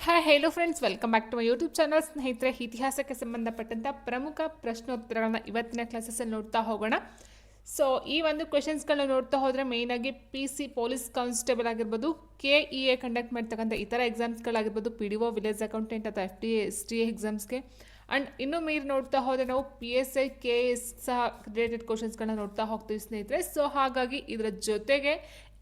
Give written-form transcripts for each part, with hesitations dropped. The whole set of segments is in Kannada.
Hi hello friends, welcome back to my YouTube channel. ಸ್ನೇಹಿತರೆ, ಇತಿಹಾಸಕ್ಕೆ ಸಂಬಂಧಪಟ್ಟಂಥ ಪ್ರಮುಖ ಪ್ರಶ್ನೋತ್ತರಗಳನ್ನ ಇವತ್ತಿನ ಕ್ಲಾಸಸ್ಸಲ್ಲಿ ನೋಡ್ತಾ ಹೋಗೋಣ. ಸೊ ಈ ಒಂದು ಕ್ವೆಶನ್ಸ್ಗಳನ್ನ ನೋಡ್ತಾ ಹೋದರೆ ಮೇಯ್ನಾಗಿ PC ಪೊಲೀಸ್ ಕಾನ್ಸ್ಟೇಬಲ್ ಆಗಿರ್ಬೋದು, KEA ಕಂಡಕ್ಟ್ ಮಾಡ್ತಕ್ಕಂಥ ಇತರ ಎಕ್ಸಾಮ್ಸ್ಗಳಾಗಿರ್ಬೋದು, PDO ವಿಲೇಜ್ ಅಕೌಂಟೆಂಟ್ ಅಥವಾ FTA STA ಎಕ್ಸಾಮ್ಸ್ಗೆ, ಆ್ಯಂಡ್ ಇನ್ನೂ ಮೀರಿ ನೋಡ್ತಾ ಹೋದರೆ ನಾವು PSI KS ಸಹ ರಿಲೇಟೆಡ್ ಕ್ವಶನ್ಸ್ಗಳನ್ನ ನೋಡ್ತಾ ಹೋಗ್ತೀವಿ ಸ್ನೇಹಿತರೆ. ಸೊ ಹಾಗಾಗಿ ಇದರ ಜೊತೆಗೆ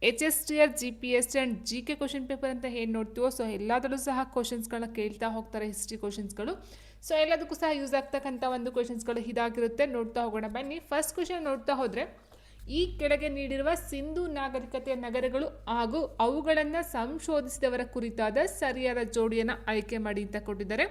HSTR GPS and GK question paper ಅಂತ ಏನು ನೋಡ್ತೀವೋ, ಸೊ ಎಲ್ಲದರಲ್ಲೂ ಸಹ ಕ್ವಶನ್ಸ್ಗಳನ್ನ ಕೇಳ್ತಾ ಹೋಗ್ತಾರೆ, ಹಿಸ್ಟ್ರಿ ಕ್ವಶನ್ಸ್ಗಳು. ಸೊ ಎಲ್ಲದಕ್ಕೂ ಸಹ ಯೂಸ್ ಆಗ್ತಕ್ಕಂಥ ಒಂದು ಕ್ವಶನ್ಸ್ಗಳು ಇದಾಗಿರುತ್ತೆ. ನೋಡ್ತಾ ಹೋಗೋಣ ಬನ್ನಿ. ಫಸ್ಟ್ ಕ್ವಶನ್ ನೋಡ್ತಾ ಹೋದರೆ, ಈ ಕೆಳಗೆ ನೀಡಿರುವ ಸಿಂಧು ನಾಗರಿಕತೆಯ ನಗರಗಳು ಹಾಗೂ ಅವುಗಳನ್ನು ಸಂಶೋಧಿಸಿದವರ ಕುರಿತಾದ ಸರಿಯಾದ ಜೋಡಿಯನ್ನು ಆಯ್ಕೆ ಮಾಡಿ ಅಂತ ಕೊಟ್ಟಿದ್ದಾರೆ.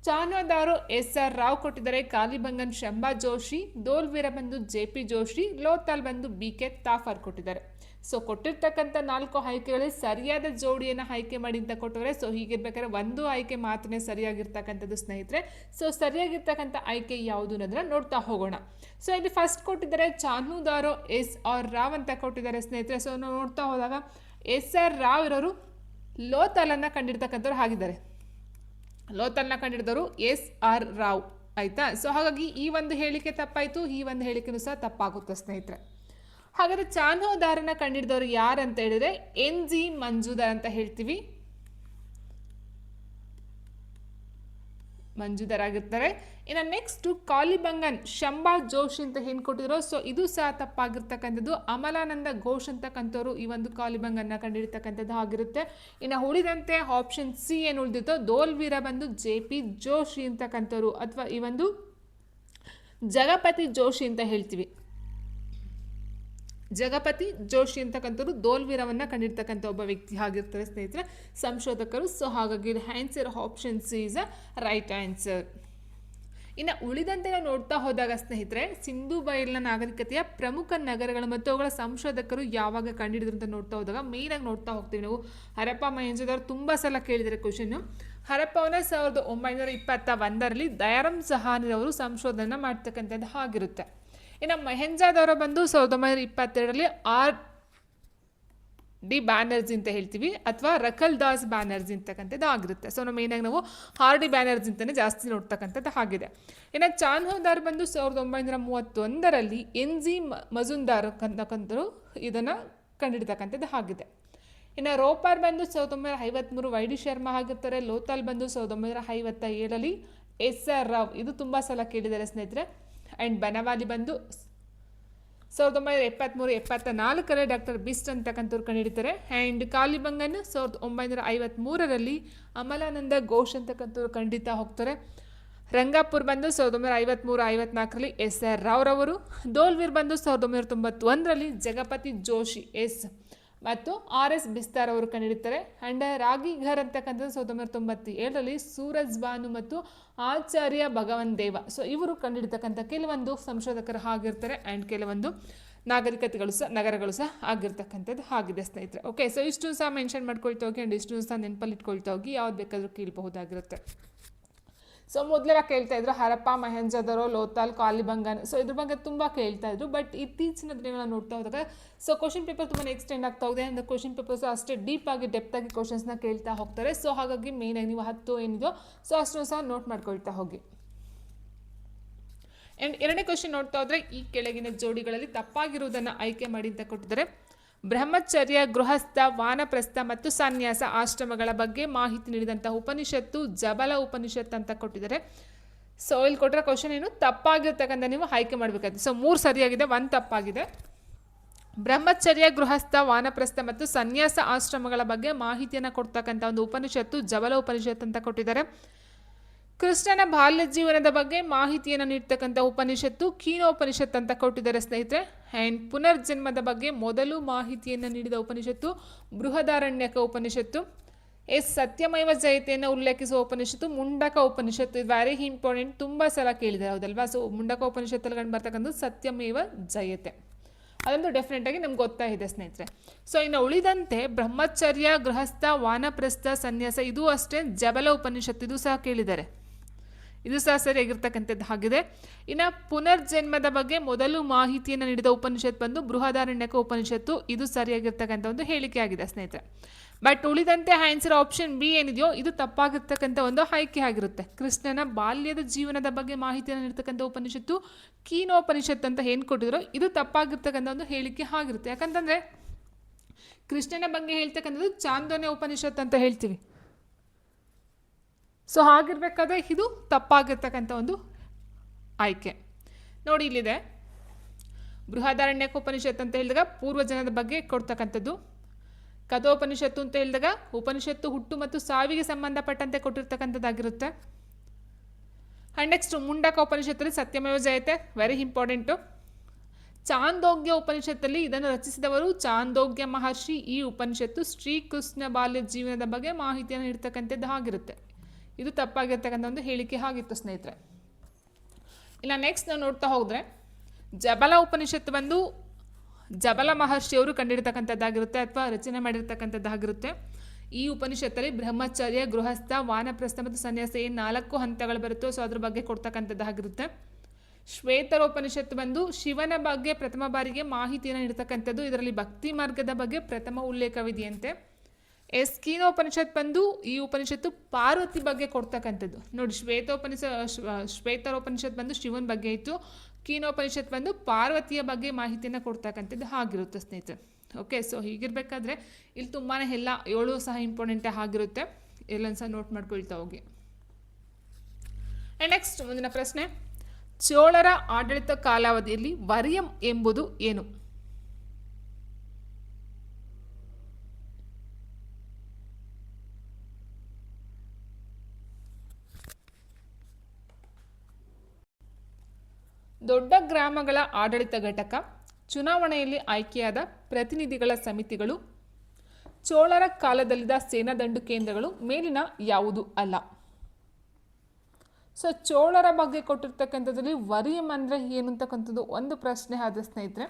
ಚಾನದಾರು SR ರಾವ್ ಕೊಟ್ಟಿದ್ದಾರೆ, ಕಾಲಿಬಂಗನ್ ಶಂಭಾ ಜೋಶಿ, ದೋಲ್ವೀರ ಬಂದು JP ಜೋಶಿ, ಲೋತಾಲ್ ಬಂದು BK ತಾಫರ್ ಕೊಟ್ಟಿದ್ದಾರೆ. ಸೊ ಕೊಟ್ಟಿರ್ತಕ್ಕಂಥ 4 ಆಯ್ಕೆಗಳಲ್ಲಿ ಸರಿಯಾದ ಜೋಡಿಯನ್ನು ಆಯ್ಕೆ ಮಾಡಿ ಅಂತ ಕೊಟ್ಟವ್ರೆ. ಸೊ ಹೀಗಿರ್ಬೇಕಾದ್ರೆ ಒಂದು ಆಯ್ಕೆ ಮಾತ್ರ ಸರಿಯಾಗಿರ್ತಕ್ಕಂಥದ್ದು ಸ್ನೇಹಿತರೆ. ಸೊ ಸರಿಯಾಗಿರ್ತಕ್ಕಂಥ ಆಯ್ಕೆ ಯಾವುದು ಅನ್ನೋದನ್ನ ನೋಡ್ತಾ ಹೋಗೋಣ. ಸೊ ಇಲ್ಲಿ ಫಸ್ಟ್ ಕೊಟ್ಟಿದ್ದಾರೆ ಚಾನುದಾರೋ SR ರಾವ್ ಅಂತ ಕೊಟ್ಟಿದ್ದಾರೆ ಸ್ನೇಹಿತರೆ. ಸೊ ನಾವು ನೋಡ್ತಾ ಹೋದಾಗ SR ರಾವ್ ಇರೋರು ಲೋತಾಲನ್ನು ಕಂಡಿರ್ತಕ್ಕಂಥವ್ರು ಆಗಿದ್ದಾರೆ. ಲೋತಾಲ್ನ ಕಂಡಿಡಿದವರು SR ರಾವ್, ಆಯ್ತಾ. ಸೊ ಹಾಗಾಗಿ ಈ ಒಂದು ಹೇಳಿಕೆ ತಪ್ಪಾಯಿತು, ಈ ಒಂದು ಹೇಳಿಕೆನೂ ಸಹ ತಪ್ಪಾಗುತ್ತೆ ಸ್ನೇಹಿತರೆ. ಹಾಗಾದರೆ ಚಾನ್ಹೋದಾರನ ಕಂಡಿಡಿದವರು ಯಾರಂತ ಹೇಳಿದ್ರೆ NG ಮಂಜುದಾರ್ ಅಂತ ಹೇಳ್ತೀವಿ, ಮಂಜುದಾರ್ ಆಗಿರ್ತಾರೆ. ಇನ್ನು ನೆಕ್ಸ್ಟ್ ಕಾಲಿಬಂಗನ್ ಶಂಭಾ ಜೋಶಿ ಅಂತ ಏನು ಕೊಟ್ಟಿದ್ರು, ಸೊ ಇದು ಸಹ ತಪ್ಪಾಗಿರ್ತಕ್ಕಂಥದ್ದು. ಅಮಲಾನಂದ ಘೋಷ್ ಅಂತಕ್ಕಂಥವ್ರು ಈ ಒಂದು ಕಾಲಿಬಂಗನ್ನ ಕಂಡಿರ್ತಕ್ಕಂಥದ್ದು ಆಗಿರುತ್ತೆ. ಇನ್ನು ಉಳಿದಂತೆ ಆಪ್ಷನ್ C ಏನು ಉಳಿದಿತ್ತೋ ದೋಲ್ವೀರ ಬಂದು JP ಜೋಶಿ ಅಂತಕ್ಕಂಥವ್ರು, ಅಥವಾ ಈ ಒಂದು ಜಗಪತಿ ಜೋಶಿ ಅಂತ ಹೇಳ್ತೀವಿ, ಜಗಪತಿ ಜೋಶಿ ಅಂತಕ್ಕಂಥವ್ರು ದೋಲ್ವೀರವನ್ನು ಕಂಡಿರ್ತಕ್ಕಂಥ ಒಬ್ಬ ವ್ಯಕ್ತಿ ಆಗಿರ್ತಾರೆ ಸ್ನೇಹಿತರೆ, ಸಂಶೋಧಕರು. ಸೊ ಹಾಗಾಗಿ answer option C is a right answer. ಇನ್ನು ಉಳಿದಂತೆ ನಾವು ನೋಡ್ತಾ ಹೋದಾಗ ಸ್ನೇಹಿತರೆ, ಸಿಂಧು ಬಯಲಿನ ನಾಗರಿಕತೆಯ ಪ್ರಮುಖ ನಗರಗಳು ಮತ್ತು ಅವುಗಳ ಸಂಶೋಧಕರು ಯಾವಾಗ ಕಂಡುಹಿಡಿದ್ರು ಅಂತ ನೋಡ್ತಾ ಹೋದಾಗ ಮೇಯ್ನಾಗಿ ನೋಡ್ತಾ ಹೋಗ್ತೀವಿ ನಾವು. ಹರಪ್ಪ ಮೊಹೆಂಜೋದಾರೋ ತುಂಬ ಸಲ ಕೇಳಿದರೆ ಕ್ವಶನ್ನು. ಹರಪ್ಪವನ್ನ 1921ರಲ್ಲಿ ದಯಾರಾಮ್ ಸಹಾನಿರವರು ಸಂಶೋಧನೆ ಮಾಡ್ತಕ್ಕಂಥದ್ದು ಆಗಿರುತ್ತೆ. ಇನ್ನು ಮೊಹೆಂಜೋದಾರೋ ಬಂದು 1922ರಲ್ಲಿ RD ಬ್ಯಾನರ್ಜಿ ಅಂತ ಹೇಳ್ತೀವಿ, ಅಥವಾ ರಕಲ್ ದಾಸ್ ಬ್ಯಾನರ್ಜಿ ಅಂತಕ್ಕಂಥದ್ದು ಆಗಿರುತ್ತೆ. ಸೊ ನಾವು ಮೇಯ್ನಾಗಿ ನಾವು RD ಬ್ಯಾನರ್ಜಿ ಅಂತಲೇ ಜಾಸ್ತಿ ನೋಡ್ತಕ್ಕಂಥದ್ದು ಆಗಿದೆ. ಇನ್ನು ಚಾನ್ಹೋದಾರ್ ಬಂದು 1931ರಲ್ಲಿ NG ಮಜುಂದಾರ್ ಅಂತಕ್ಕಂಥವ್ರು ಇದನ್ನು ಕಂಡಿಡ್ತಕ್ಕಂಥದ್ದು ಆಗಿದೆ. ಇನ್ನು ರೋಪಾರ್ ಬಂದು 1953 YD ಶರ್ಮಾ ಆಗಿರ್ತಾರೆ. ಲೋತಾಲ್ ಬಂದು 1957ರಲ್ಲಿ SR ರಾವ್, ಇದು ತುಂಬ ಸಲ ಕೇಳಿದ್ದಾರೆ ಸ್ನೇಹಿತರೆ. ಆ್ಯಂಡ್ ಬನವಾಲಿ ಬಂದು 1973-74ರಲ್ಲಿ ಡಾಕ್ಟರ್ ಬಿಸ್ಟ್ ಅಂತಕ್ಕಂಥವ್ರು ಕಂಡುಹಿಡಿತಾರೆ. ಆ್ಯಂಡ್ ಕಾಲಿಬಂಗನ್ 1953ರಲ್ಲಿ ಅಮಲಾನಂದ ಘೋಷ್ ಅಂತಕ್ಕಂಥವ್ರು ಕಂಡಿತಾ ಹೋಗ್ತಾರೆ. ರಂಗಾಪುರ್ ಬಂದು 1953-54ರಲ್ಲಿ SR ರಾವ್ ರವರು. ದೋಲ್ವೀರ್ ಬಂದು 1991ರಲ್ಲಿ ಜಗಪತಿ ಜೋಶಿ ಮತ್ತು RS ಬಿಸ್ತಾರ್ ಅವರು ಕಂಡುಹಿಡಿತಾರೆ. ಆ್ಯಂಡ್ ರಾಗಿಘರ್ ಅಂತಕ್ಕಂಥದ್ದು 1997ರಲ್ಲಿ ಸೂರಜ್ ಬಾನು ಮತ್ತು ಆಚಾರ್ಯ ಭಗವನ್ ದೇವ, ಸೊ ಇವರು ಕಂಡುಹಿಡಿತಕ್ಕಂಥ ಕೆಲವೊಂದು ಸಂಶೋಧಕರು ಆಗಿರ್ತಾರೆ. ಆ್ಯಂಡ್ ಕೆಲವೊಂದು ನಗರಗಳು ಸಹ ಆಗಿರ್ತಕ್ಕಂಥದ್ದು ಆಗಿದೆ ಸ್ನೇಹಿತರೆ. ಓಕೆ, ಸೊ ಇಷ್ಟು ಸಹ ಮೆನ್ಷನ್ ಮಾಡ್ಕೊಳ್ತಾ ಹೋಗಿ, ಆ್ಯಂಡ್ ಇಷ್ಟು ಸಹ ನೆನಪಲ್ಲಿ ಇಟ್ಕೊಳ್ತಾ ಹೋಗಿ, ಯಾವ್ದು ಬೇಕಾದರೂ ಕೇಳಬಹುದಾಗಿರುತ್ತೆ. ಸೊ ಮೊದಲೆಲ್ಲ ಕೇಳ್ತಾ ಇದ್ರು ಹರಪ್ಪ ಮೊಹೆಂಜೋದಾರೋ ಲೋತಾಲ್ ಕಾಲಿಬಂಗನ್, ಸೊ ಇದ್ರ ಬಗ್ಗೆ ತುಂಬ ಕೇಳ್ತಾ ಇದ್ರು. ಬಟ್ ಇತ್ತೀಚಿನ ದಿನಗಳನ್ನ ನೋಡ್ತಾ ಹೋದಾಗ ಸೊ ಕ್ವಶನ್ ಪೇಪರ್ ತುಂಬಾ ಎಕ್ಸ್ಟೆಂಡ್ ಆಗ್ತಾ ಹೋಗಿದೆ. ಅಂದರೆ ಕ್ವಶನ್ ಪೇಪರ್ಸ್ ಅಷ್ಟೇ ಡೀಪ್ ಆಗಿ ಡೆಪ್ತ್ ಆಗಿ ಕ್ವಶನ್ಸ್ನ ಕೇಳ್ತಾ ಹೋಗ್ತಾರೆ. ಸೊ ಹಾಗಾಗಿ ಮೇಯ್ನಾಗಿ ನೀವು 10 ಏನಿದೋ ಸೊ ಅಷ್ಟು ಸಹ ನೋಟ್ ಮಾಡ್ಕೊಳ್ತಾ ಹೋಗಿ. ಆ್ಯಂಡ್ ಎರಡನೇ ಕ್ವಶನ್ ನೋಡ್ತಾ ಹೋದರೆ, ಈ ಕೆಳಗಿನ ಜೋಡಿಗಳಲ್ಲಿ ತಪ್ಪಾಗಿರುವುದನ್ನು ಆಯ್ಕೆ ಮಾಡಿ ಅಂತ ಕೊಟ್ಟಿದ್ದಾರೆ. ಬ್ರಹ್ಮಚರ್ಯ, ಗೃಹಸ್ಥ, ವಾನಪ್ರಸ್ಥ ಮತ್ತು ಸನ್ಯಾಸ ಆಶ್ರಮಗಳ ಬಗ್ಗೆ ಮಾಹಿತಿ ನೀಡಿದಂಥ ಉಪನಿಷತ್ತು ಜಬಲ ಉಪನಿಷತ್ ಅಂತ ಕೊಟ್ಟಿದ್ದಾರೆ. ಸೊ ಇಲ್ಲಿ ಕೊಟ್ಟಿರೋ ಕ್ವಶನ್ ಏನು ತಪ್ಪಾಗಿರ್ತಕ್ಕಂಥ ನೀವು ಆಯ್ಕೆ ಮಾಡಬೇಕಾಗುತ್ತೆ. ಸೊ 3 ಸರಿಯಾಗಿದೆ, 1 ತಪ್ಪಾಗಿದೆ. ಬ್ರಹ್ಮಚರ್ಯ, ಗೃಹಸ್ಥ, ವಾನಪ್ರಸ್ಥ ಮತ್ತು ಸನ್ಯಾಸ ಆಶ್ರಮಗಳ ಬಗ್ಗೆ ಮಾಹಿತಿಯನ್ನು ಕೊಡ್ತಕ್ಕಂಥ ಒಂದು ಉಪನಿಷತ್ತು ಜಬಲ ಉಪನಿಷತ್ ಅಂತ ಕೊಟ್ಟಿದ್ದಾರೆ. ಕೃಷ್ಣನ ಬಾಲ್ಯ ಜೀವನದ ಬಗ್ಗೆ ಮಾಹಿತಿಯನ್ನು ನೀಡ್ತಕ್ಕಂಥ ಉಪನಿಷತ್ತು ಕೀನೋಪನಿಷತ್ ಅಂತ ಕೊಟ್ಟಿದ್ದಾರೆ ಸ್ನೇಹಿತರೆ. ಆ್ಯಂಡ್ ಪುನರ್ಜನ್ಮದ ಬಗ್ಗೆ ಮೊದಲು ಮಾಹಿತಿಯನ್ನು ನೀಡಿದ ಉಪನಿಷತ್ತು ಬೃಹದಾರಣ್ಯಕ ಉಪನಿಷತ್ತು. ಸತ್ಯಮೇವ ಜಯತೆಯನ್ನು ಉಲ್ಲೇಖಿಸುವ ಉಪನಿಷತ್ತು ಮುಂಡಕ ಉಪನಿಷತ್ತು. ಇದು ವೆರಿ ಇಂಪಾರ್ಟೆಂಟ್, ತುಂಬ ಸಲ ಕೇಳಿದ್ದಾರೆ, ಹೌದಲ್ವಾ. ಸೊ ಮುಂಡಕ ಉಪನಿಷತ್ತಲ್ಲಿ ಕಂಡು ಬರ್ತಕ್ಕಂಥದ್ದು ಸತ್ಯಮೇವ ಜಯತೆ, ಅದಂತೂ ಡೆಫಿನೆಟಾಗಿ ನಮ್ಗೆ ಗೊತ್ತಾಗಿದೆ ಸ್ನೇಹಿತರೆ. ಸೊ ಇನ್ನು ಉಳಿದಂತೆ ಬ್ರಹ್ಮಚರ್ಯ, ಗೃಹಸ್ಥ, ವಾನಪ್ರಸ್ಥ, ಸನ್ಯಾಸ ಇದು ಅಷ್ಟೇ ಜಬಲ ಉಪನಿಷತ್ತು, ಇದು ಸಹ ಕೇಳಿದ್ದಾರೆ, ಇದು ಸಹ ಸರಿಯಾಗಿರ್ತಕ್ಕಂಥದ್ದು ಆಗಿದೆ. ಇನ್ನು ಪುನರ್ಜನ್ಮದ ಬಗ್ಗೆ ಮೊದಲು ಮಾಹಿತಿಯನ್ನು ನೀಡಿದ ಉಪನಿಷತ್ ಬಂದು ಬೃಹದಾರಣ್ಯಕ ಉಪನಿಷತ್ತು, ಇದು ಸರಿಯಾಗಿರ್ತಕ್ಕಂಥ ಒಂದು ಹೇಳಿಕೆ ಆಗಿದೆ ಸ್ನೇಹಿತರೆ. ಬಟ್ ಉಳಿದಂತೆ ಆನ್ಸರ್ ಆಪ್ಷನ್ ಬಿ ಏನಿದೆಯೋ ಇದು ತಪ್ಪಾಗಿರ್ತಕ್ಕಂಥ ಒಂದು ಆಯ್ಕೆ ಆಗಿರುತ್ತೆ. ಕೃಷ್ಣನ ಬಾಲ್ಯದ ಜೀವನದ ಬಗ್ಗೆ ಮಾಹಿತಿಯನ್ನು ನೀಡ್ತಕ್ಕಂಥ ಉಪನಿಷತ್ತು ಕೀನೋಪನಿಷತ್ ಅಂತ ಏನು ಕೊಟ್ಟಿದ್ರು ಇದು ತಪ್ಪಾಗಿರ್ತಕ್ಕಂಥ ಒಂದು ಹೇಳಿಕೆ ಆಗಿರುತ್ತೆ. ಯಾಕಂತಂದರೆ ಕೃಷ್ಣನ ಬಗ್ಗೆ ಹೇಳ್ತಕ್ಕಂಥದ್ದು ಚಾಂದೋನ್ಯ ಉಪನಿಷತ್ ಅಂತ ಹೇಳ್ತೀವಿ. ಸೊ ಹಾಗಿರ್ಬೇಕಾದ್ರೆ ಇದು ತಪ್ಪಾಗಿರ್ತಕ್ಕಂಥ ಒಂದು ಆಯ್ಕೆ. ನೋಡಿ ಇಲ್ಲಿದೆ, ಬೃಹದಾರಣ್ಯಕೋಪನಿಷತ್ ಅಂತ ಹೇಳಿದಾಗ ಪೂರ್ವಜನದ ಬಗ್ಗೆ ಕೊಡ್ತಕ್ಕಂಥದ್ದು. ಕಥೋಪನಿಷತ್ತು ಅಂತ ಹೇಳಿದಾಗ ಉಪನಿಷತ್ತು ಹುಟ್ಟು ಮತ್ತು ಸಾವಿಗೆ ಸಂಬಂಧಪಟ್ಟಂತೆ ಕೊಟ್ಟಿರ್ತಕ್ಕಂಥದ್ದಾಗಿರುತ್ತೆ. ಆ್ಯಂಡ್ ನೆಕ್ಸ್ಟ್ ಮುಂಡಕ ಉಪನಿಷತ್ತಲ್ಲಿ ಸತ್ಯಮೇವ ಜಯತೆ, ವೆರಿ ಇಂಪಾರ್ಟೆಂಟು. ಚಾಂದೋಗ್ಯ ಉಪನಿಷತ್ತಲ್ಲಿ ಇದನ್ನು ರಚಿಸಿದವರು ಚಾಂದೋಗ್ಯ ಮಹರ್ಷಿ. ಈ ಉಪನಿಷತ್ತು ಶ್ರೀಕೃಷ್ಣ ಬಾಲ್ಯ ಜೀವನದ ಬಗ್ಗೆ ಮಾಹಿತಿಯನ್ನು ನೀಡ್ತಕ್ಕಂಥದ್ದು ಆಗಿರುತ್ತೆ. ಇದು ತಪ್ಪಾಗಿರ್ತಕ್ಕಂಥ ಒಂದು ಹೇಳಿಕೆ ಆಗಿತ್ತು ಸ್ನೇಹಿತರೆ. ಇಲ್ಲ ನೆಕ್ಸ್ಟ್ ನಾವು ನೋಡ್ತಾ ಹೋದರೆ ಜಬಲ ಉಪನಿಷತ್ತು ಬಂದು ಜಬಲ ಮಹರ್ಷಿಯವರು ಕಂಡಿರ್ತಕ್ಕಂಥದ್ದಾಗಿರುತ್ತೆ ಅಥವಾ ರಚನೆ ಮಾಡಿರ್ತಕ್ಕಂಥದ್ದಾಗಿರುತ್ತೆ. ಈ ಉಪನಿಷತ್ತಲ್ಲಿ ಬ್ರಹ್ಮಚರ್ಯ, ಗೃಹಸ್ಥ, ವಾನಪ್ರಸ್ಥ ಮತ್ತು ಸನ್ಯಾಸ ಏನು 4 ಹಂತಗಳು ಬರುತ್ತೋ ಸೊ ಅದ್ರ ಬಗ್ಗೆ ಕೊಡ್ತಕ್ಕಂಥದ್ದಾಗಿರುತ್ತೆ. ಶ್ವೇತರೋಪನಿಷತ್ತು ಬಂದು ಶಿವನ ಬಗ್ಗೆ ಪ್ರಥಮ ಬಾರಿಗೆ ಮಾಹಿತಿಯನ್ನು ನೀಡ್ತಕ್ಕಂಥದ್ದು. ಇದರಲ್ಲಿ ಭಕ್ತಿ ಮಾರ್ಗದ ಬಗ್ಗೆ ಪ್ರಥಮ ಉಲ್ಲೇಖವಿದೆಯಂತೆ. ಕೀನೋಪನಿಷತ್ ಬಂದು ಈ ಉಪನಿಷತ್ತು ಪಾರ್ವತಿ ಬಗ್ಗೆ ಕೊಡ್ತಕ್ಕಂಥದ್ದು. ನೋಡಿ ಶ್ವೇತರೋಪನಿಷತ್ ಬಂದು ಶಿವನ ಬಗ್ಗೆ ಇತ್ತು, ಕೀನೋಪನಿಷತ್ ಬಂದು ಪಾರ್ವತಿಯ ಬಗ್ಗೆ ಮಾಹಿತಿಯನ್ನು ಕೊಡ್ತಕ್ಕಂಥದ್ದು ಆಗಿರುತ್ತೆ ಸ್ನೇಹಿತರೆ. ಓಕೆ, ಸೊ ಹೀಗಿರಬೇಕಾದ್ರೆ ಇಲ್ಲಿ ತುಂಬಾ ಎಲ್ಲ 7 ಸಹ ಇಂಪಾರ್ಟೆಂಟ್ ಆಗಿರುತ್ತೆ. ಎಲ್ಲೊಂದು ಸಹ ನೋಟ್ ಮಾಡ್ಕೊಳ್ತಾ ಹೋಗಿ. ನೆಕ್ಸ್ಟ್ ಮುಂದಿನ ಪ್ರಶ್ನೆ, ಚೋಳರ ಆಡಳಿತ ಕಾಲಾವಧಿಯಲ್ಲಿ ವರ್ಯಂ ಎಂಬುದು ಏನು? ದೊಡ್ಡ ಗ್ರಾಮಗಳ ಆಡಳಿತ ಘಟಕ, ಚುನಾವಣೆಯಲ್ಲಿ ಆಯ್ಕೆಯಾದ ಪ್ರತಿನಿಧಿಗಳ ಸಮಿತಿಗಳು, ಚೋಳರ ಕಾಲದಲ್ಲಿದ್ದ ಸೇನಾದಂಡು ಕೇಂದ್ರಗಳು ಮೇಲಿನ ಯಾವುದು ಅಲ್ಲ? ಸೊ ಚೋಳರ ಬಗ್ಗೆ ಕೊಟ್ಟಿರ್ತಕ್ಕಂಥದ್ರಲ್ಲಿ ವರ್ಯಂ ಅಂದರೆ ಏನು ಅಂತಕ್ಕಂಥದ್ದು ಒಂದು ಪ್ರಶ್ನೆ ಆದ ಸ್ನೇಹಿತರೆ.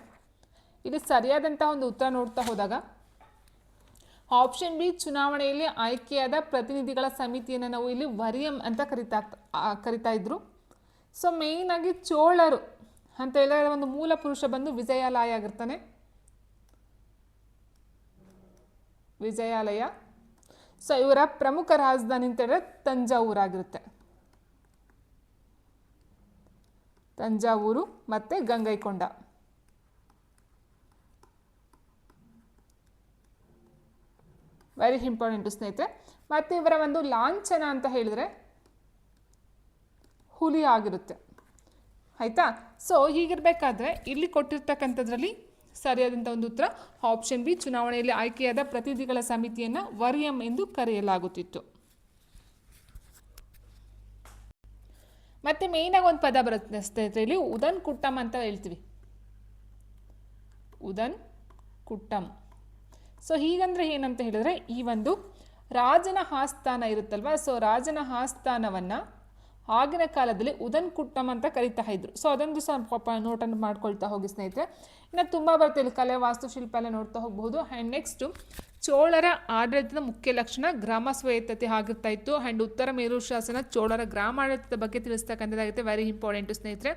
ಇದು ಸರಿಯಾದಂತಹ ಒಂದು ಉತ್ತರ ನೋಡ್ತಾ ಹೋದಾಗ ಆಪ್ಷನ್ ಬಿ ಚುನಾವಣೆಯಲ್ಲಿ ಆಯ್ಕೆಯಾದ ಪ್ರತಿನಿಧಿಗಳ ಸಮಿತಿಯನ್ನು ನಾವು ಇಲ್ಲಿ ವರ್ಯಂ ಅಂತ ಕರಿತಾ ಇದ್ರು. ಸೊ ಮೇಯ್ನಾಗಿ ಚೋಳರು ಅಂತ ಹೇಳಿದ್ರೆ ಒಂದು ಮೂಲ ಪುರುಷ ಬಂದು ವಿಜಯಾಲಯ ಆಗಿರ್ತಾನೆ. ವಿಜಯಾಲಯ. ಸೊ ಇವರ ಪ್ರಮುಖ ರಾಜಧಾನಿ ಅಂತ ಹೇಳಿದ್ರೆ ತಂಜಾವೂರಾಗಿರುತ್ತೆ. ತಂಜಾವೂರು ಮತ್ತು ಗಂಗೈಕೊಂಡ. ವೆರಿ ಇಂಪಾರ್ಟೆಂಟು ಸ್ನೇಹಿತರೆ. ಮತ್ತು ಇವರ ಒಂದು ಲಾಂಛನ ಅಂತ ಹೇಳಿದರೆ ಹುಲಿ ಆಗಿರುತ್ತೆ. ಆಯಿತಾ? ಸೊ ಹೀಗಿರಬೇಕಾದ್ರೆ ಇಲ್ಲಿ ಕೊಟ್ಟಿರ್ತಕ್ಕಂಥದ್ರಲ್ಲಿ ಸರಿಯಾದಂಥ ಒಂದು ಉತ್ತರ ಆಪ್ಷನ್ ಬಿ ಚುನಾವಣೆಯಲ್ಲಿ ಆಯ್ಕೆಯಾದ ಪ್ರತಿನಿಧಿಗಳ ಸಮಿತಿಯನ್ನು ವರ್ಯಂ ಎಂದು ಕರೆಯಲಾಗುತ್ತಿತ್ತು. ಮತ್ತು ಮೇಯ್ನಾಗಿ ಒಂದು ಪದ ಬರುತ್ತೆ ಸ್ನೇಹಿತರೆ, ಇಲ್ಲಿ ಉದನ್ ಕುಟ್ಟಮ್ ಅಂತ ಹೇಳ್ತೀವಿ. ಉದನ್ ಕುಟ್ಟಮ್. ಸೊ ಹೀಗಂದ್ರೆ ಏನಂತ ಹೇಳಿದ್ರೆ ಈ ಒಂದು ರಾಜನ ಆಸ್ಥಾನ ಇರುತ್ತಲ್ವ, ಸೊ ರಾಜನ ಆಸ್ಥಾನವನ್ನು ಆಗಿನ ಕಾಲದಲ್ಲಿ ಉದನ್ ಕುಟ್ಟಮ್ ಅಂತ ಕರಿತಾ ಇದ್ರು. ಸೊ ಅದೊಂದು ಸಹ ನೋಟನ್ನು ಮಾಡ್ಕೊಳ್ತಾ ಹೋಗಿ ಸ್ನೇಹಿತರೆ. ಇನ್ನು ತುಂಬ ಬರ್ತಿಲ್ಲ, ಕಲೆ, ವಾಸ್ತುಶಿಲ್ಪ ಎಲ್ಲ ನೋಡ್ತಾ ಹೋಗ್ಬೋದು. ಆ್ಯಂಡ್ ನೆಕ್ಸ್ಟು ಚೋಳರ ಆಡಳಿತದ ಮುಖ್ಯ ಲಕ್ಷಣ ಗ್ರಾಮ ಸ್ವಾಯತ್ತತೆ ಆಗಿರ್ತಾ ಇತ್ತು. ಆ್ಯಂಡ್ ಉತ್ತರ ಮೇರೂರು ಶಾಸನ ಚೋಳರ ಗ್ರಾಮಾಡಳಿತದ ಬಗ್ಗೆ ತಿಳಿಸ್ತಕ್ಕಂಥದ್ದಾಗುತ್ತೆ. ವೆರಿ ಇಂಪಾರ್ಟೆಂಟು ಸ್ನೇಹಿತರೆ,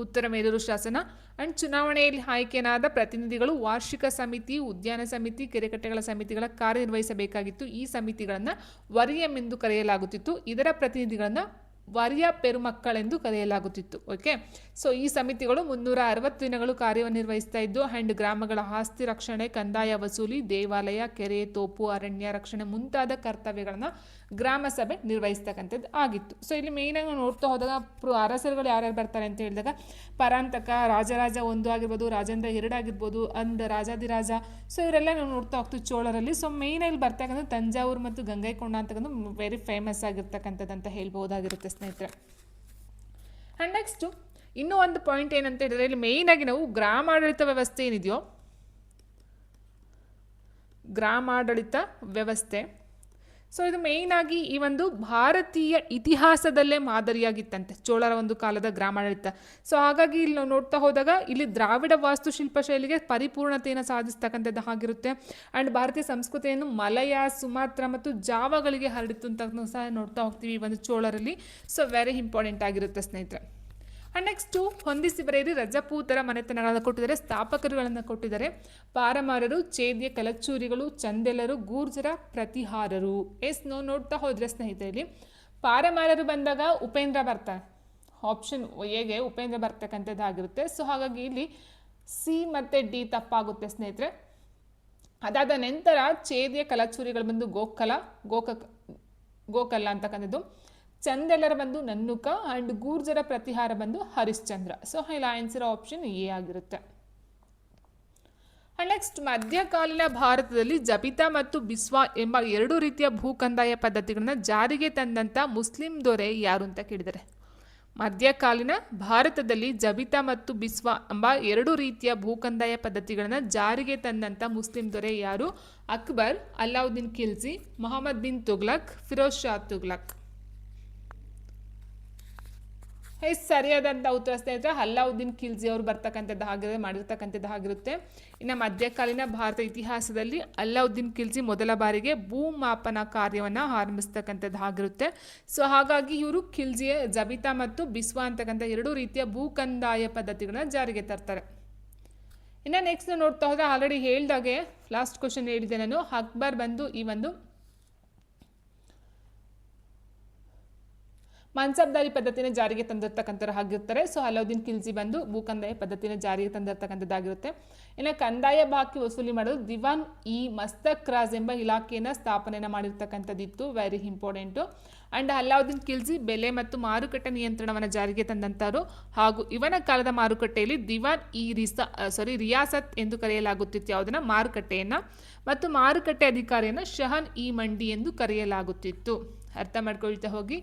ಉತ್ತರ ಮೇರೂರು ಶಾಸನ. ಆ್ಯಂಡ್ ಚುನಾವಣೆಯಲ್ಲಿ ಆಯ್ಕೆಯಾದ ಪ್ರತಿನಿಧಿಗಳು ವಾರ್ಷಿಕ ಸಮಿತಿ, ಉದ್ಯಾನ ಸಮಿತಿ, ಕೆರೆಕಟ್ಟೆಗಳ ಸಮಿತಿಗಳ ಕಾರ್ಯನಿರ್ವಹಿಸಬೇಕಾಗಿತ್ತು. ಈ ಸಮಿತಿಗಳನ್ನು ವರ್ಯಂ ಎಂದು ಕರೆಯಲಾಗುತ್ತಿತ್ತು. ಇದರ ಪ್ರತಿನಿಧಿಗಳನ್ನು ವರ್ಯ ಪೆರುಮಕ್ಕಳೆಂದು ಕರೆಯಲಾಗುತ್ತಿತ್ತು. ಓಕೆ, ಸೊ ಈ ಸಮಿತಿಗಳು 360 ದಿನಗಳು ಕಾರ್ಯವನ್ನು ನಿರ್ವಹಿಸ್ತಾ ಇದ್ದು. ಆ್ಯಂಡ್ ಗ್ರಾಮಗಳ ಆಸ್ತಿ ರಕ್ಷಣೆ, ಕಂದಾಯ ವಸೂಲಿ, ದೇವಾಲಯ, ಕೆರೆ, ತೋಪು, ಅರಣ್ಯ ರಕ್ಷಣೆ ಮುಂತಾದ ಕರ್ತವ್ಯಗಳನ್ನು ಗ್ರಾಮ ಸಭೆ ನಿರ್ವಹಿಸ್ತಕ್ಕಂಥದ್ದು ಆಗಿತ್ತು. ಸೊ ಇಲ್ಲಿ ಮೇಯ್ನಾಗಿ ನೋಡ್ತಾ ಹೋದಾಗ ಅರಸರುಗಳು ಯಾರ್ಯಾರು ಬರ್ತಾರೆ ಅಂತ ಹೇಳಿದಾಗ ಪರಾಂತಕ, ರಾಜರಾಜ 1 ಆಗಿರ್ಬೋದು, ರಾಜೇಂದ್ರ 2 ಆಗಿರ್ಬೋದು, ರಾಜಾದಿರಾಜ. ಸೊ ಇವರೆಲ್ಲ ನಾವು ನೋಡ್ತಾ ಹೋಗ್ತೀವಿ ಚೋಳರಲ್ಲಿ. ಸೊ ಮೇಯ್ನಾಗಿ ಬರ್ತಕ್ಕಂಥ ತಂಜಾವೂರು ಮತ್ತು ಗಂಗೈಕೊಂಡ ಅಂತಕ್ಕಂಥ ವೆರಿ ಫೇಮಸ್ ಆಗಿರ್ತಕ್ಕಂಥದ್ದು ಅಂತ ಹೇಳ್ಬೋದಾಗಿರುತ್ತೆ ಸ್ನೇಹಿತರೆ. ಆ್ಯಂಡ್ ನೆಕ್ಸ್ಟು ಇನ್ನೂ ಒಂದು ಪಾಯಿಂಟ್ ಏನಂತ ಹೇಳಿದ್ರೆ ಇಲ್ಲಿ ಮೇಯ್ನಾಗಿ ನಾವು ಗ್ರಾಮಾಡಳಿತ ವ್ಯವಸ್ಥೆ ಏನಿದೆಯೋ, ಗ್ರಾಮಾಡಳಿತ ವ್ಯವಸ್ಥೆ, ಸೊ ಇದು ಮೇಯ್ನಾಗಿ ಈ ಒಂದು ಭಾರತೀಯ ಇತಿಹಾಸದಲ್ಲೇ ಮಾದರಿಯಾಗಿತ್ತಂತೆ ಚೋಳರ ಒಂದು ಕಾಲದ ಗ್ರಾಮಾಡಳಿತ. ಸೊ ಹಾಗಾಗಿ ಇಲ್ಲಿ ನಾವು ನೋಡ್ತಾ ಹೋದಾಗ ಇಲ್ಲಿ ದ್ರಾವಿಡ ವಾಸ್ತುಶಿಲ್ಪ ಶೈಲಿಗೆ ಪರಿಪೂರ್ಣತೆಯನ್ನು ಸಾಧಿಸ್ತಕ್ಕಂಥದ್ದು ಆಗಿರುತ್ತೆ. ಆ್ಯಂಡ್ ಭಾರತೀಯ ಸಂಸ್ಕೃತಿಯನ್ನು ಮಲಯ, ಸುಮಾತ್ರ ಮತ್ತು ಜಾವಗಳಿಗೆ ಹರಡಿತು ಅಂತ ಸಹ ನೋಡ್ತಾ ಹೋಗ್ತೀವಿ ಈ ಒಂದು ಚೋಳರಲ್ಲಿ. ಸೊ ವೆರಿ ಇಂಪಾರ್ಟೆಂಟ್ ಆಗಿರುತ್ತೆ ಸ್ನೇಹಿತರೆ. ಆ್ಯಂಡ್ ನೆಕ್ಸ್ಟು ಹೊಂದಿಸಿ ಬರೆಯಿರಿ. ರಜಪೂತರ ಮನೆತನಗಳನ್ನು ಕೊಟ್ಟಿದ್ದಾರೆ, ಸ್ಥಾಪಕರುಗಳನ್ನು ಕೊಟ್ಟಿದ್ದಾರೆ. ಪಾರಮಾರರು, ಚೇದ್ಯ, ಕಲಚೂರಿಗಳು, ಚಂದೆಲರು, ಗೂರ್ಜರ, ಪ್ರತಿಹಾರರು. ನೋಡ್ತಾ ಹೋದರೆ ಸ್ನೇಹಿತರಲ್ಲಿ ಪಾರಮಾರರು ಬಂದಾಗ ಉಪೇಂದ್ರ ಬರ್ತಾರೆ. ಆಪ್ಷನ್ ಎಗೆ ಉಪೇಂದ್ರ ಬರ್ತಕ್ಕಂಥದ್ದಾಗಿರುತ್ತೆ. ಸೊ ಹಾಗಾಗಿ ಇಲ್ಲಿ ಸಿ ಮತ್ತು ಡಿ ತಪ್ಪಾಗುತ್ತೆ ಸ್ನೇಹಿತರೆ. ಅದಾದ ನಂತರ ಚೇದ್ಯ ಕಲಚೂರಿಗಳು ಬಂದು ಗೋಕಲ್ಲ ಅಂತಕ್ಕಂಥದ್ದು. ಚಂದೆಲ್ಲರ ಬಂದು ನನ್ನುಕ ಆ್ಯಂಡ್ ಗೂರ್ಜರ ಪ್ರತಿಹಾರ ಬಂದು ಹರಿಶ್ಚಂದ್ರ. ಸೊ ಇಲ್ಲಿ ಆನ್ಸರ್ ಆಪ್ಷನ್ ಎ ಆಗಿರುತ್ತೆ. ಆ್ಯಂಡ್ ನೆಕ್ಸ್ಟ್ ಮಧ್ಯಕಾಲೀನ ಭಾರತದಲ್ಲಿ ಜಬಿತಾ ಮತ್ತು ಬಿಸ್ವಾ ಎಂಬ ಎರಡು ರೀತಿಯ ಭೂಕಂದಾಯ ಪದ್ಧತಿಗಳನ್ನು ಜಾರಿಗೆ ತಂದಂಥ ಮುಸ್ಲಿಂ ದೊರೆ ಯಾರು ಅಂತ ಕೇಳಿದ್ದಾರೆ. ಮಧ್ಯಕಾಲೀನ ಭಾರತದಲ್ಲಿ ಜಬಿತಾ ಮತ್ತು ಬಿಸ್ವಾ ಎಂಬ ಎರಡು ರೀತಿಯ ಭೂಕಂದಾಯ ಪದ್ಧತಿಗಳನ್ನು ಜಾರಿಗೆ ತಂದಂಥ ಮುಸ್ಲಿಂ ದೊರೆ ಯಾರು? ಅಕ್ಬರ್, ಅಲ್ಲಾವುದ್ದೀನ್ ಖಿಲ್ಜಿ, ಮೊಹಮ್ಮದ್ ಬಿನ್ ತುಗ್ಲಕ್, ಫಿರೋಜ್ ಶಾ ತುಗ್ಲಕ್. ಸರಿಯಾದಂಥ ಉತ್ತರ ಸ್ನೇಹಿತರೆ ಅಲ್ಲಾವುದ್ದೀನ್ ಖಿಲ್ಜಿ ಅವರು ಮಾಡಿರ್ತಕ್ಕಂಥದ್ದಾಗಿರುತ್ತೆ. ಇನ್ನು ಮಧ್ಯಕಾಲೀನ ಭಾರತ ಇತಿಹಾಸದಲ್ಲಿ ಅಲ್ಲಾವುದ್ದೀನ್ ಖಿಲ್ಜಿ ಮೊದಲ ಬಾರಿಗೆ ಭೂಮಾಪನ ಕಾರ್ಯವನ್ನು ಆರಂಭಿಸ್ತಕ್ಕಂಥದ್ದಾಗಿರುತ್ತೆ. ಸೊ ಹಾಗಾಗಿ ಇವರು ಖಿಲ್ಜಿಯ ಜಬಿತಾ ಮತ್ತು ಬಿಸ್ವಾ ಅಂತಕ್ಕಂಥ ಎರಡು ರೀತಿಯ ಭೂಕಂದಾಯ ಪದ್ಧತಿಗಳನ್ನ ಜಾರಿಗೆ ತರ್ತಾರೆ. ಇನ್ನು ನೆಕ್ಸ್ಟ್ ನೋಡ್ತಾ ಹೋದರೆ ಆಲ್ರೆಡಿ ಹೇಳ್ದಾಗೆ ಲಾಸ್ಟ್ ಕ್ವಶನ್ ಹೇಳಿದೆ ನಾನು. ಅಕ್ಬರ್ ಬಂದು ಈ ಒಂದು ಮನ್ಸಬ್ದಾರಿ ಪದ್ಧತಿನ ಜಾರಿಗೆ ತಂದಿರ್ತಕ್ಕಂಥದ್ದಾಗಿರ್ತಾರೆ. ಸೊ ಅಲ್ಲಾವುದ್ದೀನ್ ಖಿಲ್ಜಿ ಬಂದು ಭೂಕಂದಾಯ ಪದ್ಧತಿನ ಜಾರಿಗೆ ತಂದಿರ್ತಕ್ಕಂಥದ್ದಾಗಿರುತ್ತೆ. ಇನ್ನು ಕಂದಾಯ ಬಾಕಿ ವಸೂಲಿ ಮಾಡಲು ದಿವಾನ್ ಇ ಮಸ್ತಕ್ ರಾಜ್ ಎಂಬ ಇಲಾಖೆಯನ್ನು ಸ್ಥಾಪನೆಯನ್ನು ಮಾಡಿರ್ತಕ್ಕಂಥದ್ದಿತ್ತು. Very important. And Alauddin Khilji ಬೆಲೆ ಮತ್ತು ಮಾರುಕಟ್ಟೆ ನಿಯಂತ್ರಣವನ್ನು ಜಾರಿಗೆ ತಂದಂಥವರು. ಹಾಗೂ ಇವನ ಕಾಲದ ಮಾರುಕಟ್ಟೆಯಲ್ಲಿ ದಿವಾನ್ ರಿಯಾಸತ್ ಎಂದು ಕರೆಯಲಾಗುತ್ತಿತ್ತು ಯಾವುದನ್ನು? ಮಾರುಕಟ್ಟೆಯನ್ನು. ಮತ್ತು ಮಾರುಕಟ್ಟೆ ಅಧಿಕಾರಿಯನ್ನು ಶಹನ್ ಇ ಮಂಡಿ ಎಂದು ಕರೆಯಲಾಗುತ್ತಿತ್ತು. ಅರ್ಥ ಮಾಡ್ಕೊಳ್ತಾ ಹೋಗಿ.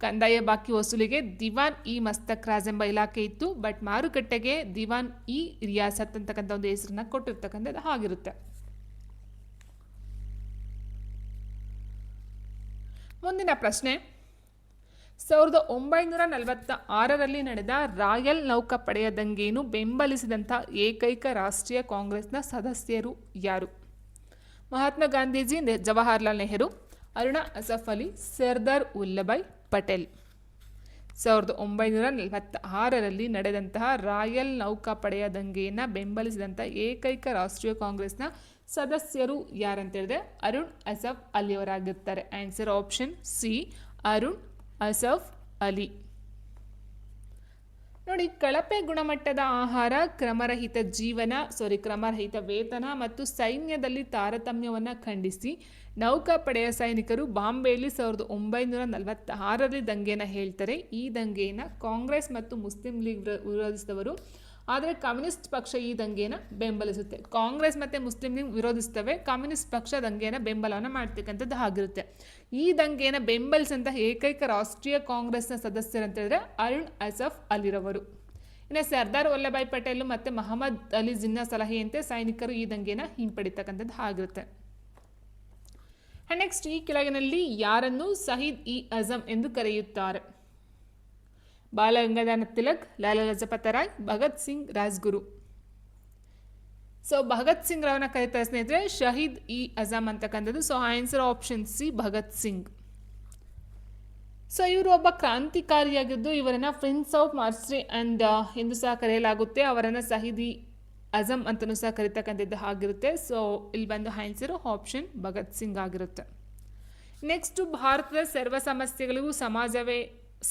ಕಂದಾಯ ಬಾಕಿ ವಸೂಲಿಗೆ ದಿವಾನ್ ಇ ಮಸ್ತಕ್ ರಾಜ್ ಎಂಬ ಇಲಾಖೆ ಇತ್ತು. ಬಟ್ ಮಾರುಕಟ್ಟೆಗೆ ದಿವಾನ್ ಇ ರಿಯಾಸತ್ ಅಂತಕ್ಕಂಥ ಒಂದು ಹೆಸರನ್ನ ಕೊಟ್ಟಿರ್ತಕ್ಕಂಥದ್ದು ಆಗಿರುತ್ತೆ. ಮುಂದಿನ ಪ್ರಶ್ನೆ, 1946ರಲ್ಲಿ ನಡೆದ ರಾಯಲ್ ನೌಕಾಪಡೆಯ ದಂಗೆಯನ್ನು ಬೆಂಬಲಿಸಿದಂಥ ಏಕೈಕ ರಾಷ್ಟ್ರೀಯ ಕಾಂಗ್ರೆಸ್ನ ಸದಸ್ಯರು ಯಾರು? ಮಹಾತ್ಮ ಗಾಂಧೀಜಿ, ಜವಾಹರ್ಲಾಲ್ ನೆಹರು, ಅರುಣಾ ಅಸಫ್ ಅಲಿ, ಸರ್ದಾರ್ ವಲ್ಲಭಾಯ್ ಪಟೇಲ್. 1946ರಲ್ಲಿ ನಡೆದಂತಹ ರಾಯಲ್ ನೌಕಾಪಡೆಯ ದಂಗೆಯನ್ನು ಬೆಂಬಲಿಸಿದಂಥ ಏಕೈಕ ರಾಷ್ಟ್ರೀಯ ಕಾಂಗ್ರೆಸ್ನ ಸದಸ್ಯರು ಯಾರಂತ ಹೇಳಿದ್ರೆ ಅರುಣ್ ಅಸಫ್ ಅಲಿಯವರಾಗಿರ್ತಾರೆ. Answer option C, Aruna Asaf Ali. ನೋಡಿ, ಕಳಪೆ ಗುಣಮಟ್ಟದ ಆಹಾರ, ಕ್ರಮರಹಿತ ವೇತನ ಮತ್ತು ಸೈನ್ಯದಲ್ಲಿ ತಾರತಮ್ಯವನ್ನು ಖಂಡಿಸಿ ನೌಕಾಪಡೆಯ ಸೈನಿಕರು ಬಾಂಬೆಯಲ್ಲಿ 1946ರಲ್ಲಿ ದಂಗೆಯನ್ನು ಹೇಳ್ತಾರೆ. ಈ ದಂಗೆಯನ್ನು ಕಾಂಗ್ರೆಸ್ ಮತ್ತು ಮುಸ್ಲಿಂ ಲೀಗ್ ವಿರೋಧಿಸಿದವರು. ಆದರೆ ಕಮ್ಯುನಿಸ್ಟ್ ಪಕ್ಷ ಈ ದಂಗೆಯನ್ನು ಬೆಂಬಲಿಸುತ್ತೆ. ಕಾಂಗ್ರೆಸ್ ಮತ್ತು ಮುಸ್ಲಿಂ ಲೀಗ್ ವಿರೋಧಿಸ್ತವೆ, ಕಮ್ಯುನಿಸ್ಟ್ ಪಕ್ಷ ದಂಗೆಯನ್ನು ಬೆಂಬಲವನ್ನು ಮಾಡ್ತಕ್ಕಂಥದ್ದು ಆಗಿರುತ್ತೆ. ಈ ದಂಗೆಯನ್ನು ಬೆಂಬಲಿಸಿದಂತಹ ಏಕೈಕ ರಾಷ್ಟ್ರೀಯ ಕಾಂಗ್ರೆಸ್ನ ಸದಸ್ಯರಂತ ಹೇಳಿದ್ರೆ ಅರುಣ್ ಅಸಫ್ ಅಲಿರವರು. ಇನ್ನು ಸರ್ದಾರ್ ವಲ್ಲಭಾಯ್ ಪಟೇಲ್ ಮತ್ತು ಮಹಮ್ಮದ್ ಅಲಿ ಜಿನ್ನಾ ಸಲಹೆಯಂತೆ ಸೈನಿಕರು ಈ ದಂಗೆಯನ್ನು ಹಿಂಪಡಿತಕ್ಕಂಥದ್ದು ಆಗಿರುತ್ತೆ. ನೆಕ್ಸ್ಟ್, ಈ ಕೆಳಗಿನಲ್ಲಿ ಯಾರನ್ನು ಶಹೀದ್ ಇ ಅಜಮ್ ಎಂದು ಕರೆಯುತ್ತಾರೆ? ಬಾಲ ಗಂಗಾಧರ ತಿಲಕ್, ಲಾಲಾ ಲಜಪತ್ ರಾಯ್, ಭಗತ್ ಸಿಂಗ್, ರಾಜ್ಗುರು. ಸೊ ಭಗತ್ ಸಿಂಗ್ ರವನ್ನ ಕರೀತಾರೆ ಸ್ನೇಹಿತರೆ ಶಹೀದ್ ಇ ಅಜಮ್ ಅಂತಕ್ಕಂಥದ್ದು. So answer option C, Bhagat Singh. So ಇವರು ಒಬ್ಬ ಕ್ರಾಂತಿಕಾರಿಯಾಗಿದ್ದು ಇವರನ್ನು ಪ್ರಿನ್ಸ್ ಆಫ್ ಮಾರ್ಚರಿ ಅಂಡ್ ಎಂದು ಸಹ ಕರೆಯಲಾಗುತ್ತೆ. ಅವರನ್ನು ಶಹೀದ್ ಇ ಅಜಮ್ ಅಂತಲೂ ಸಹ ಕರೀತಕ್ಕಂಥದ್ದು ಆಗಿರುತ್ತೆ. ಸೊ ಇಲ್ಲಿ ಬಂದು ಆನ್ಸರು ಆಪ್ಷನ್ ಭಗತ್ ಸಿಂಗ್ ಆಗಿರುತ್ತೆ. ನೆಕ್ಸ್ಟು, ಭಾರತದ ಸರ್ವ ಸಮಸ್ಯೆಗಳಿಗೂ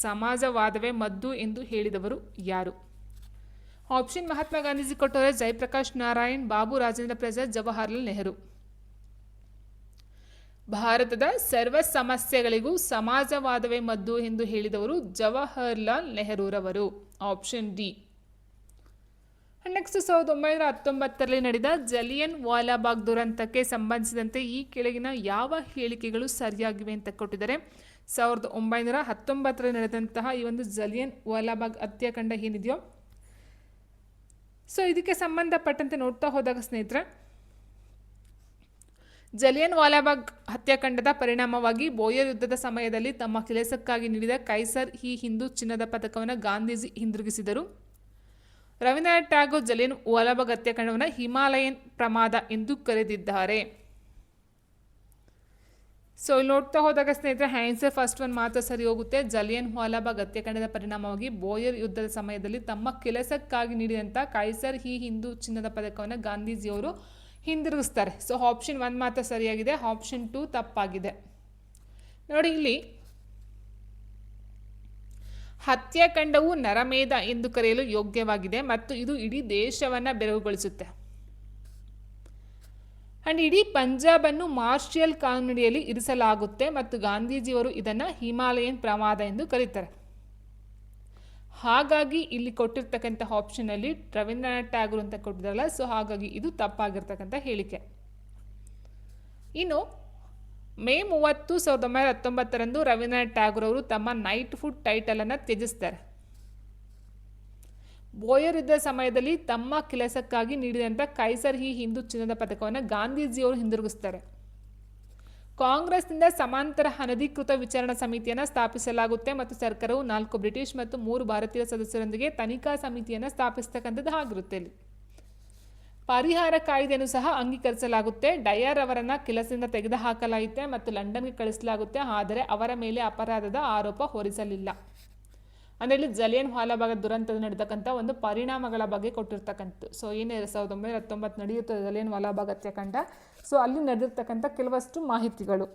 ಸಮಾಜವಾದವೇ ಮದ್ದು ಎಂದು ಹೇಳಿದವರು ಯಾರು? ಆಪ್ಷನ್ ಮಹಾತ್ಮ ಗಾಂಧೀಜಿ ಕೊಟ್ಟರೆ ಜಯಪ್ರಕಾಶ್ ನಾರಾಯಣ್, ಬಾಬು ರಾಜೇಂದ್ರ ಪ್ರಸಾದ್, ಜವಾಹರ್ಲಾಲ್ ನೆಹರು. ಭಾರತದ ಸರ್ವ ಸಮಸ್ಯೆಗಳಿಗೂ ಸಮಾಜವಾದವೇ ಮದ್ದು ಎಂದು ಹೇಳಿದವರು ಜವಾಹರ್ಲಾಲ್ ನೆಹರೂರವರು. Option D. ನೆಕ್ಸ್ಟ್, 1919ರಲ್ಲಿ ನಡೆದ ಜಲಿಯನ್ ವಾಲಾಬಾಗ್ ದುರಂತಕ್ಕೆ ಸಂಬಂಧಿಸಿದಂತೆ ಈ ಕೆಳಗಿನ ಯಾವ ಹೇಳಿಕೆಗಳು ಸರಿಯಾಗಿವೆ ಅಂತ ಕೊಟ್ಟಿದ್ದಾರೆ. 1919ರಲ್ಲಿ ನಡೆದಂತಹ ಈ ಒಂದು ಜಲಿಯನ್ ವಾಲಾಬಾಗ್ ಹತ್ಯಾಕಾಂಡ ಏನಿದೆಯೋ, ಸೊ ಇದಕ್ಕೆ ಸಂಬಂಧಪಟ್ಟಂತೆ ನೋಡ್ತಾ ಹೋದಾಗ ಸ್ನೇಹಿತರೆ, ಜಲಿಯನ್ ವಾಲಾಬಾಗ್ ಹತ್ಯಾಕಾಂಡದ ಪರಿಣಾಮವಾಗಿ ಬೋಯರ್ ಯುದ್ಧದ ಸಮಯದಲ್ಲಿ ತಮ್ಮ ಕೆಲಸಕ್ಕಾಗಿ ನೀಡಿದ ಕೈಸರ್ ಇ ಹಿಂದೂ ಚಿನ್ನದ ಪದಕವನ್ನು ಗಾಂಧೀಜಿ ಹಿಂದಿರುಗಿಸಿದರು. ರವೀಂದ್ರನಾಥ್ ಟ್ಯಾಗೋರ್ ಜಲಿಯನ್ ವಾಲಾಬಾಗ್ ಹತ್ಯಾಕಾಂಡವನ್ನು ಹಿಮಾಲಯನ್ ಪ್ರಮಾದ ಎಂದು ಕರೆದಿದ್ದಾರೆ. ಸೊ ಇಲ್ಲಿ ನೋಡ್ತಾ ಹೋದಾಗ ಸ್ನೇಹಿತರೆ ಆನ್ಸರ್ ಫಸ್ಟ್ ಒಂದು ಮಾತ್ರ ಸರಿ ಹೋಗುತ್ತೆ. ಜಲಿಯನ್ ವಾಲಾಬಾಗ್ ಹತ್ಯಾಕಾಂಡದ ಪರಿಣಾಮವಾಗಿ ಬೋಯರ್ ಯುದ್ಧದ ಸಮಯದಲ್ಲಿ ತಮ್ಮ ಕೆಲಸಕ್ಕಾಗಿ ನೀಡಿದಂಥ ಕೈಸರ್ ಹಿ ಹಿಂದೂ ಚಿನ್ನದ ಪದಕವನ್ನು ಗಾಂಧೀಜಿಯವರು ಹಿಂದಿರುಗಿಸ್ತಾರೆ. ಸೊ ಆಪ್ಷನ್ 1 ಮಾತ್ರ ಸರಿಯಾಗಿದೆ, ಆಪ್ಷನ್ 2 ತಪ್ಪಾಗಿದೆ. ನೋಡಿ ಇಲ್ಲಿ ಹತ್ಯಾಕಾಂಡವು ನರಮೇಧ ಎಂದು ಕರೆಯಲು ಯೋಗ್ಯವಾಗಿದೆ ಮತ್ತು ಇದು ಇಡೀ ದೇಶವನ್ನು ಬೆರಗುಗೊಳಿಸುತ್ತೆ. ಅಂಡ್ ಇಡೀ ಪಂಜಾಬನ್ನು ಮಾರ್ಷಿಯಲ್ ಕಾನೂನಿಡಿಯಲ್ಲಿ ಇರಿಸಲಾಗುತ್ತೆ ಮತ್ತು ಗಾಂಧೀಜಿಯವರು ಇದನ್ನು ಹಿಮಾಲಯನ್ ಪ್ರಮಾದ ಎಂದು ಕರೀತಾರೆ. ಹಾಗಾಗಿ ಇಲ್ಲಿ ಕೊಟ್ಟಿರ್ತಕ್ಕಂಥ ಆಪ್ಷನಲ್ಲಿ ರವೀಂದ್ರನಾಥ್ ಟ್ಯಾಗೂರ್ ಅಂತ ಕೊಟ್ಟಿದ್ದಾರಲ್ಲ, ಸೊ ಹಾಗಾಗಿ ಇದು ತಪ್ಪಾಗಿರ್ತಕ್ಕಂಥ ಹೇಳಿಕೆ. ಇನ್ನು ಮೇ 30, 1919 ರವೀಂದ್ರನಾಥ್ ಟ್ಯಾಗೂರ್ ಅವರು ತಮ್ಮ ನೈಟ್ಹುಡ್ ಟೈಟಲನ್ನು ತ್ಯಜಿಸ್ತಾರೆ. ಬೋಯರ್ ಯುದ್ಧದ ಸಮಯದಲ್ಲಿ ತಮ್ಮ ಕೆಲಸಕ್ಕಾಗಿ ನೀಡಿದಂಥ ಕೈಸರ್ ಹಿ ಹಿಂದೂ ಚಿನ್ನದ ಪದಕವನ್ನು ಗಾಂಧೀಜಿಯವರು ಹಿಂದಿರುಗಿಸ್ತಾರೆ. ಕಾಂಗ್ರೆಸ್ನಿಂದ ಸಮಾಂತರ ಅನಧಿಕೃತ ವಿಚಾರಣಾ ಸಮಿತಿಯನ್ನು ಸ್ಥಾಪಿಸಲಾಗುತ್ತೆ ಮತ್ತು ಸರ್ಕಾರವು 4 ಬ್ರಿಟಿಷ್ ಮತ್ತು 3 ಭಾರತೀಯ ಸದಸ್ಯರೊಂದಿಗೆ ತನಿಖಾ ಸಮಿತಿಯನ್ನು ಸ್ಥಾಪಿಸ್ತಕ್ಕಂಥದ್ದು ಆಗಿರುತ್ತೆ. ಇಲ್ಲಿ ಪರಿಹಾರ ಕಾಯ್ದೆಯನ್ನು ಸಹ ಅಂಗೀಕರಿಸಲಾಗುತ್ತೆ. ಡಯರ್ ಅವರನ್ನು ಕೆಲಸದಿಂದ ತೆಗೆದುಹಾಕಲಾಯಿತೆ ಮತ್ತು ಲಂಡನ್ಗೆ ಕಳಿಸಲಾಗುತ್ತೆ, ಆದರೆ ಅವರ ಮೇಲೆ ಅಪರಾಧದ ಆರೋಪ ಹೊರಿಸಲಿಲ್ಲ. ಅಂದರೆ ಇಲ್ಲಿ ಜಲಿಯನ್ ವಾಲಾಬಾಗ್ ದುರಂತದ ನಡೆತಕ್ಕಂಥ ಒಂದು ಪರಿಣಾಮಗಳ ಬಗ್ಗೆ ಕೊಟ್ಟಿರ್ತಕ್ಕಂಥದ್ದು. ಸೊ ಏನೇ 1919 ನಡೆಯುತ್ತದೆ ಜಲಿಯನ್ ವಾಲಾಬಾಗ್ ಹತ್ಯಾಕಾಂಡ, ಸೊ ಅಲ್ಲಿ ನಡೆದಿರ್ತಕ್ಕಂಥ ಕೆಲವಷ್ಟು ಮಾಹಿತಿಗಳು.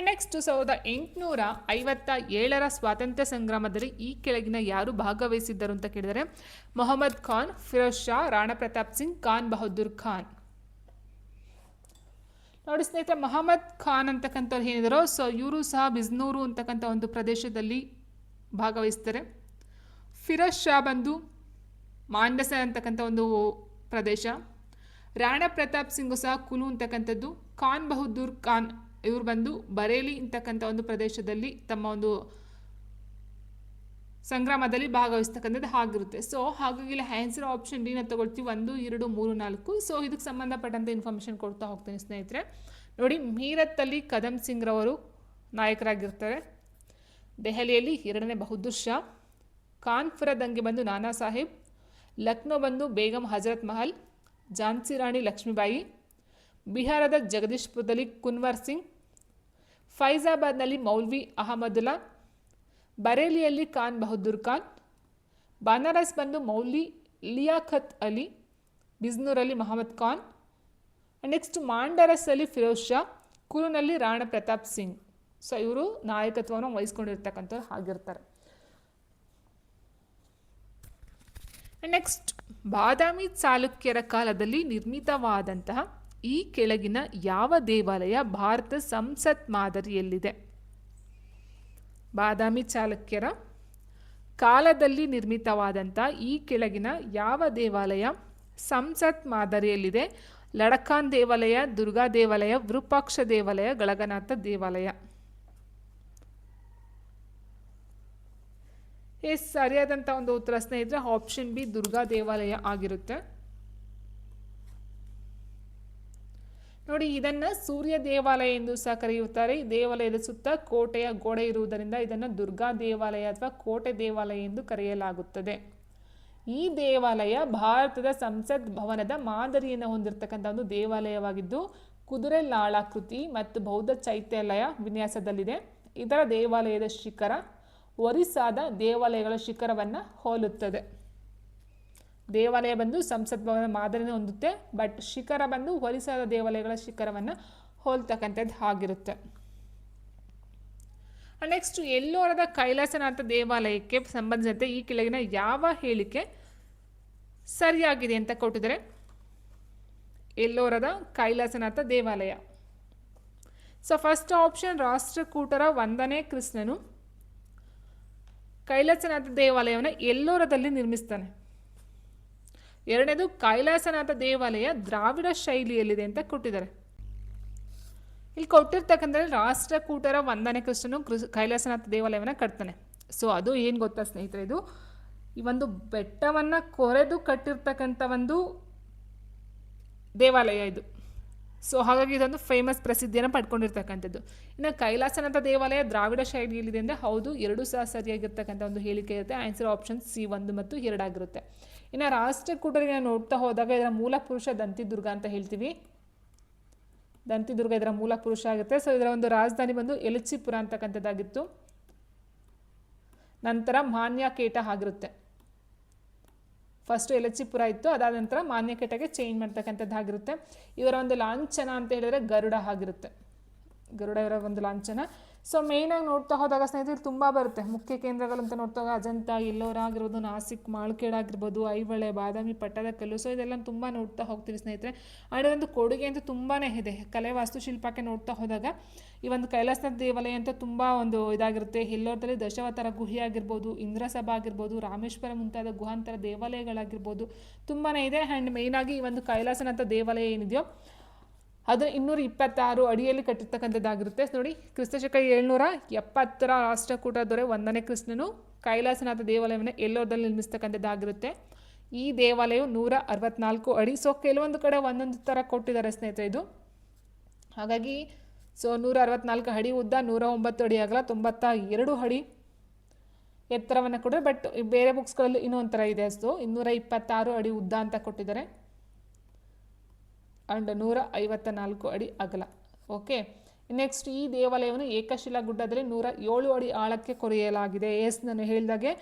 ನೆಕ್ಸ್ಟ್ 1857ರ ಸ್ವಾತಂತ್ರ್ಯ ಸಂಗ್ರಾಮದಲ್ಲಿ ಈ ಕೆಳಗಿನ ಯಾರು ಭಾಗವಹಿಸಿದ್ದರು ಅಂತ ಕೇಳಿದರೆ ಮೊಹಮ್ಮದ್ ಖಾನ್, ಫಿರೋಜ್ ಶಾ, ರಾಣಾ ಪ್ರತಾಪ್ ಸಿಂಗ್, ಖಾನ್ ಬಹದ್ದೂರ್ ಖಾನ್. ನೋಡಿ ಸ್ನೇಹಿತರೆ, ಮೊಹಮ್ಮದ್ ಖಾನ್ ಅಂತಕ್ಕಂಥವ್ರು ಏನಿದಾರೋ ಸೊ ಇವರು ಸಹ ಬಿಜ್ನೂರು ಅಂತಕ್ಕಂಥ ಒಂದು ಪ್ರದೇಶದಲ್ಲಿ ಭಾಗವಹಿಸ್ತಾರೆ. ಫಿರೋಜ್ ಶಾ ಬಂದು ಮಾಂಡಸ ಅಂತಕ್ಕಂಥ ಒಂದು ಪ್ರದೇಶ. ರಾಣಾ ಪ್ರತಾಪ್ ಸಿಂಗು ಸಹ ಕುಲು ಅಂತಕ್ಕಂಥದ್ದು. ಖಾನ್ ಬಹದ್ದೂರ್ ಖಾನ್ ಇವರು ಬಂದು ಬರೇಲಿ ಅಂತಕ್ಕಂಥ ಒಂದು ಪ್ರದೇಶದಲ್ಲಿ ತಮ್ಮ ಒಂದು ಸಂಗ್ರಾಮದಲ್ಲಿ ಭಾಗವಹಿಸ್ತಕ್ಕಂಥದ್ದು ಆಗಿರುತ್ತೆ. ಸೊ ಹಾಗಾಗಿ ಇಲ್ಲಿ ಆನ್ಸರ್ ಆಪ್ಷನ್ ಡಿನ ತಗೊಳ್ತೀವಿ, 1, 2, 3, 4. ಸೊ ಇದಕ್ಕೆ ಸಂಬಂಧಪಟ್ಟಂತೆ ಇನ್ಫಾರ್ಮೇಷನ್ ಕೊಡ್ತಾ ಹೋಗ್ತೀನಿ ಸ್ನೇಹಿತರೆ. ನೋಡಿ, ಮೀರತ್ತಲ್ಲಿ ಕದಮ್ ಸಿಂಗ್ ರವರು ನಾಯಕರಾಗಿರ್ತಾರೆ. ದೆಹಲಿಯಲ್ಲಿ 2ನೇ ಬಹದ್ದೂರ್ ಶಾ. ಕಾನ್ಪುರ ದಂಗೆ ಬಂದು ನಾನಾ ಸಾಹೇಬ್. ಲಕ್ನೋ ಬಂದು ಬೇಗಂ ಹಜರತ್ ಮಹಲ್. ಝಾನ್ಸಿ ರಾಣಿ ಲಕ್ಷ್ಮೀಬಾಯಿ. ಬಿಹಾರದ ಜಗದೀಶ್ಪುರದಲ್ಲಿ ಕುನ್ವರ್ ಸಿಂಗ್. ಫೈಜಾಬಾದ್ನಲ್ಲಿ ಮೌಲ್ವಿ ಅಹಮದುಲ್ಲಾ. ಬರೇಲಿಯಲ್ಲಿ ಖಾನ್ ಬಹದ್ದೂರ್ ಖಾನ್. ಬನಾರಸ್ ಬಂದು ಮೌಲ್ವಿ ಲಿಯಾಖತ್ ಅಲಿ. ಬಿಜ್ನೂರಲ್ಲಿ ಮೊಹಮ್ಮದ್ ಖಾನ್. ನೆಕ್ಸ್ಟ್ ಮಾಂಡರಸಲ್ಲಿ ಫಿರೋಜ್ ಶಾ. ಕುರುನಲ್ಲಿ ರಾಣಾ ಪ್ರತಾಪ್ ಸಿಂಗ್. ಸೊ ಇವರು ನಾಯಕತ್ವವನ್ನು ವಹಿಸ್ಕೊಂಡಿರ್ತಕ್ಕಂಥವ್ರು ಆಗಿರ್ತಾರೆ. ನೆಕ್ಸ್ಟ್, ಬಾದಾಮಿ ಚಾಲುಕ್ಯರ ಕಾಲದಲ್ಲಿ ನಿರ್ಮಿತವಾದಂತಹ ಈ ಕೆಳಗಿನ ಯಾವ ದೇವಾಲಯ ಭಾರತ ಸಂಸತ್ ಮಾದರಿಯಲ್ಲಿದೆ? ಬಾದಾಮಿ ಚಾಲುಕ್ಯರ ಕಾಲದಲ್ಲಿ ನಿರ್ಮಿತವಾದಂಥ ಈ ಕೆಳಗಿನ ಯಾವ ದೇವಾಲಯ ಸಂಸತ್ ಮಾದರಿಯಲ್ಲಿದೆ? ಲಡಖಾನ್ ದೇವಾಲಯ, ದುರ್ಗಾ ದೇವಾಲಯ, ವಿರೂಪಾಕ್ಷ ದೇವಾಲಯ, ಗಳಗನಾಥ ದೇವಾಲಯ. ಸರಿಯಾದಂಥ ಒಂದು ಉತ್ತರ ಸ್ನೇಹಿತರೆ ಆಪ್ಷನ್ ಬಿ, ದುರ್ಗಾ ದೇವಾಲಯ ಆಗಿರುತ್ತೆ. ನೋಡಿ, ಇದನ್ನು ಸೂರ್ಯ ದೇವಾಲಯ ಎಂದು ಸಹ ಕರೆಯುತ್ತಾರೆ. ಈ ದೇವಾಲಯದ ಸುತ್ತ ಕೋಟೆಯ ಗೋಡೆ ಇರುವುದರಿಂದ ಇದನ್ನು ದುರ್ಗಾ ದೇವಾಲಯ ಅಥವಾ ಕೋಟೆ ದೇವಾಲಯ ಎಂದು ಕರೆಯಲಾಗುತ್ತದೆ. ಈ ದೇವಾಲಯ ಭಾರತದ ಸಂಸತ್ ಭವನದ ಮಾದರಿಯನ್ನು ಹೊಂದಿರತಕ್ಕಂಥ ಒಂದು ದೇವಾಲಯವಾಗಿದ್ದು ಕುದುರೆ ಲಾಳಾಕೃತಿ ಮತ್ತು ಬೌದ್ಧ ಚೈತ್ಯಾಲಯ ವಿನ್ಯಾಸದಲ್ಲಿದೆ. ಇದರ ದೇವಾಲಯದ ಶಿಖರ ಒರಿಸ್ಸಾದ ದೇವಾಲಯಗಳ ಶಿಖರವನ್ನು ಹೋಲುತ್ತದೆ. ದೇವಾಲಯ ಬಂದು ಸಂಸತ್ ಭವನ ಮಾದರಿಯನ್ನು ಹೊಂದುತ್ತೆ, ಬಟ್ ಶಿಖರ ಬಂದು ಒರಿಸ್ಸಾದ ದೇವಾಲಯಗಳ ಶಿಖರವನ್ನು ಹೋಲ್ತಕ್ಕಂಥದ್ದು ಆಗಿರುತ್ತೆ. ನೆಕ್ಸ್ಟ್, ಎಲ್ಲೋರದ ಕೈಲಾಸನಾಥ ದೇವಾಲಯಕ್ಕೆ ಸಂಬಂಧಿಸಿದಂತೆ ಈ ಕೆಳಗಿನ ಯಾವ ಹೇಳಿಕೆ ಸರಿಯಾಗಿದೆ ಅಂತ ಕೊಟ್ಟಿದ್ದಾರೆ? ಎಲ್ಲೋರದ ಕೈಲಾಸನಾಥ ದೇವಾಲಯ. ಸೊ ಫಸ್ಟ್ ಆಪ್ಷನ್, ರಾಷ್ಟ್ರಕೂಟರ 1ನೇ ಕೃಷ್ಣನು ಕೈಲಾಸನಾಥ ದೇವಾಲಯವನ್ನು ಎಲ್ಲೋರದಲ್ಲಿ ನಿರ್ಮಿಸ್ತಾನೆ. 2ನೇದು, ಕೈಲಾಸನಾಥ ದೇವಾಲಯ ದ್ರಾವಿಡ ಶೈಲಿಯಲ್ಲಿದೆ ಅಂತ ಕೊಟ್ಟಿದ್ದಾರೆ. ಇಲ್ಲಿ ಕೊಟ್ಟಿರ್ತಕ್ಕಂಥ ರಾಷ್ಟ್ರಕೂಟರ 1ನೇ ಕೃಷ್ಣನು ಕೈಲಾಸನಾಥ ದೇವಾಲಯವನ್ನು ಕಟ್ತಾನೆ. ಸೊ ಅದು ಏನು ಗೊತ್ತಾ ಸ್ನೇಹಿತರೆ, ಇದು ಈ ಒಂದು ಬೆಟ್ಟವನ್ನು ಕೊರೆದು ಕಟ್ಟಿರ್ತಕ್ಕಂಥ ಒಂದು ದೇವಾಲಯ ಇದು. ಸೊ ಹಾಗಾಗಿ ಇದೊಂದು ಫೇಮಸ್ ಪ್ರಸಿದ್ಧಿಯನ್ನು ಪಡ್ಕೊಂಡಿರ್ತಕ್ಕಂಥದ್ದು. ಇನ್ನು ಕೈಲಾಸನಾಥ ದೇವಾಲಯ ದ್ರಾವಿಡ ಶೈಲಿಯಲ್ಲಿದೆ ಅಂದರೆ ಹೌದು, ಎರಡೂ ಸಹ ಸರಿಯಾಗಿರ್ತಕ್ಕಂಥ ಒಂದು ಹೇಳಿಕೆ ಇರುತ್ತೆ. ಆನ್ಸರ್ ಆಪ್ಷನ್ ಸಿ 1 ಮತ್ತು 2 ಆಗಿರುತ್ತೆ. ಇನ್ನು ರಾಷ್ಟ್ರಕೂಟರಿಗೆ ನೋಡ್ತಾ ಹೋದಾಗ ಇದರ ಮೂಲ ಪುರುಷ ದಂತಿದುರ್ಗ ಅಂತ ಹೇಳ್ತೀವಿ. ದಂತಿದುರ್ಗ ಇದರ ಮೂಲ ಪುರುಷ ಆಗುತ್ತೆ. ಸೊ ಇದರ ಒಂದು ರಾಜಧಾನಿ ಬಂದು ಎಲಚಿಪುರ ಅಂತಕ್ಕಂಥದ್ದಾಗಿತ್ತು. ನಂತರ ಮಾನ್ಯಕೇಟ ಆಗಿರುತ್ತೆ. ಫಸ್ಟ್ ಎಲಚಿಪುರ ಇತ್ತು, ಅದಾದ ನಂತರ ಮಾನ್ಯಕೇಟಗೆ ಚೇಂಜ್ ಮಾಡ್ತಕ್ಕಂಥದ್ದಾಗಿರುತ್ತೆ. ಇವರ ಒಂದು ಲಾಂಛನ ಅಂತ ಹೇಳಿದ್ರೆ ಗರುಡ ಆಗಿರುತ್ತೆ. ಗರುಡ ಇವರ ಒಂದು ಲಾಂಛನ. ಸೊ ಮೇಯ್ನಾಗಿ ನೋಡ್ತಾ ಹೋದಾಗ ಸ್ನೇಹಿತರೆ ತುಂಬ ಬರುತ್ತೆ. ಮುಖ್ಯ ಕೇಂದ್ರಗಳು ಅಂತ ನೋಡ್ತಾ ಹೋದಾಗ ಅಜಂತ, ಎಲ್ಲೋರ ಆಗಿರ್ಬೋದು, ನಾಸಿಕ್, ಮಾಳ್ಕೇಡ್ ಆಗಿರ್ಬೋದು, ಐಹೊಳೆ, ಬಾದಾಮಿ, ಪಟ್ಟದಕಲ್ಲು. ಸೊ ಇದೆಲ್ಲ ತುಂಬ ನೋಡ್ತಾ ಹೋಗ್ತೀವಿ ಸ್ನೇಹಿತರೆ. ಆ್ಯಂಡ್ ಒಂದು ಕೊಡುಗೆ ಅಂತ ತುಂಬಾ ಇದೆ. ಕಲೆ ವಾಸ್ತುಶಿಲ್ಪಕ್ಕೆ ನೋಡ್ತಾ ಹೋದಾಗ ಈ ಒಂದು ಕೈಲಾಸನಾಥ ದೇವಾಲಯ ಅಂತ ತುಂಬ ಒಂದು ಇದಾಗಿರುತ್ತೆ. ಎಲ್ಲೋರದಲ್ಲಿ ದಶಾವತಾರ ಗುಹೆ ಆಗಿರ್ಬೋದು, ಇಂದ್ರಸಭಾ ಆಗಿರ್ಬೋದು, ರಾಮೇಶ್ವರ ಮುಂತಾದ ಗುಹಾಂತರ ದೇವಾಲಯಗಳಾಗಿರ್ಬೋದು ತುಂಬಾ ಇದೆ. ಆ್ಯಂಡ್ ಮೇಯ್ನಾಗಿ ಈ ಒಂದು ಕೈಲಾಸನಾಥ ದೇವಾಲಯ ಏನಿದೆಯೋ ಅದು 226 ಅಡಿಯಲ್ಲಿ ಕಟ್ಟಿರ್ತಕ್ಕಂಥದ್ದಾಗಿರುತ್ತೆ. ನೋಡಿ, ಕ್ರಿಸ್ತಶಕ 770 ರಾಷ್ಟ್ರಕೂಟ ದೊರೆ 1ನೇ ಕೃಷ್ಣನು ಕೈಲಾಸನಾಥ ದೇವಾಲಯವನ್ನು ಎಲ್ಲೋರದಲ್ಲಿ ನಿರ್ಮಿಸ್ತಕ್ಕಂಥದ್ದಾಗಿರುತ್ತೆ. ಈ ದೇವಾಲಯವು 164 ಅಡಿ. ಸೊ ಕೆಲವೊಂದು ಕಡೆ ಒಂದೊಂದು ಥರ ಕೊಟ್ಟಿದ್ದಾರೆ ಸ್ನೇಹಿತರೆ ಇದು. ಹಾಗಾಗಿ 164 ಅಡಿ ಉದ್ದ, 109 ಅಡಿ ಅಗಲ, 92 ಅಡಿ ಎತ್ತರವನ್ನು ಕೊಟ್ಟರೆ. ಬಟ್ ಬೇರೆ ಬುಕ್ಸ್ಗಳಲ್ಲಿ ಇನ್ನೊಂಥರ ಇದೆ. ಅಷ್ಟು 226 ಅಡಿ ಉದ್ದ ಅಂತ ಕೊಟ್ಟಿದ್ದಾರೆ ಆ್ಯಂಡ್ 154 ಅಡಿ ಅಗಲ. ಓಕೆ, ನೆಕ್ಸ್ಟ್ ಈ ದೇವಾಲಯವನ್ನು ಏಕಶಿಲಾ ಗುಡ್ಡದಲ್ಲಿ 107 ಅಡಿ ಆಳಕ್ಕೆ ಕೊರೆಯಲಾಗಿದೆ. ನಾನು ಹೇಳಿದಾಗೆ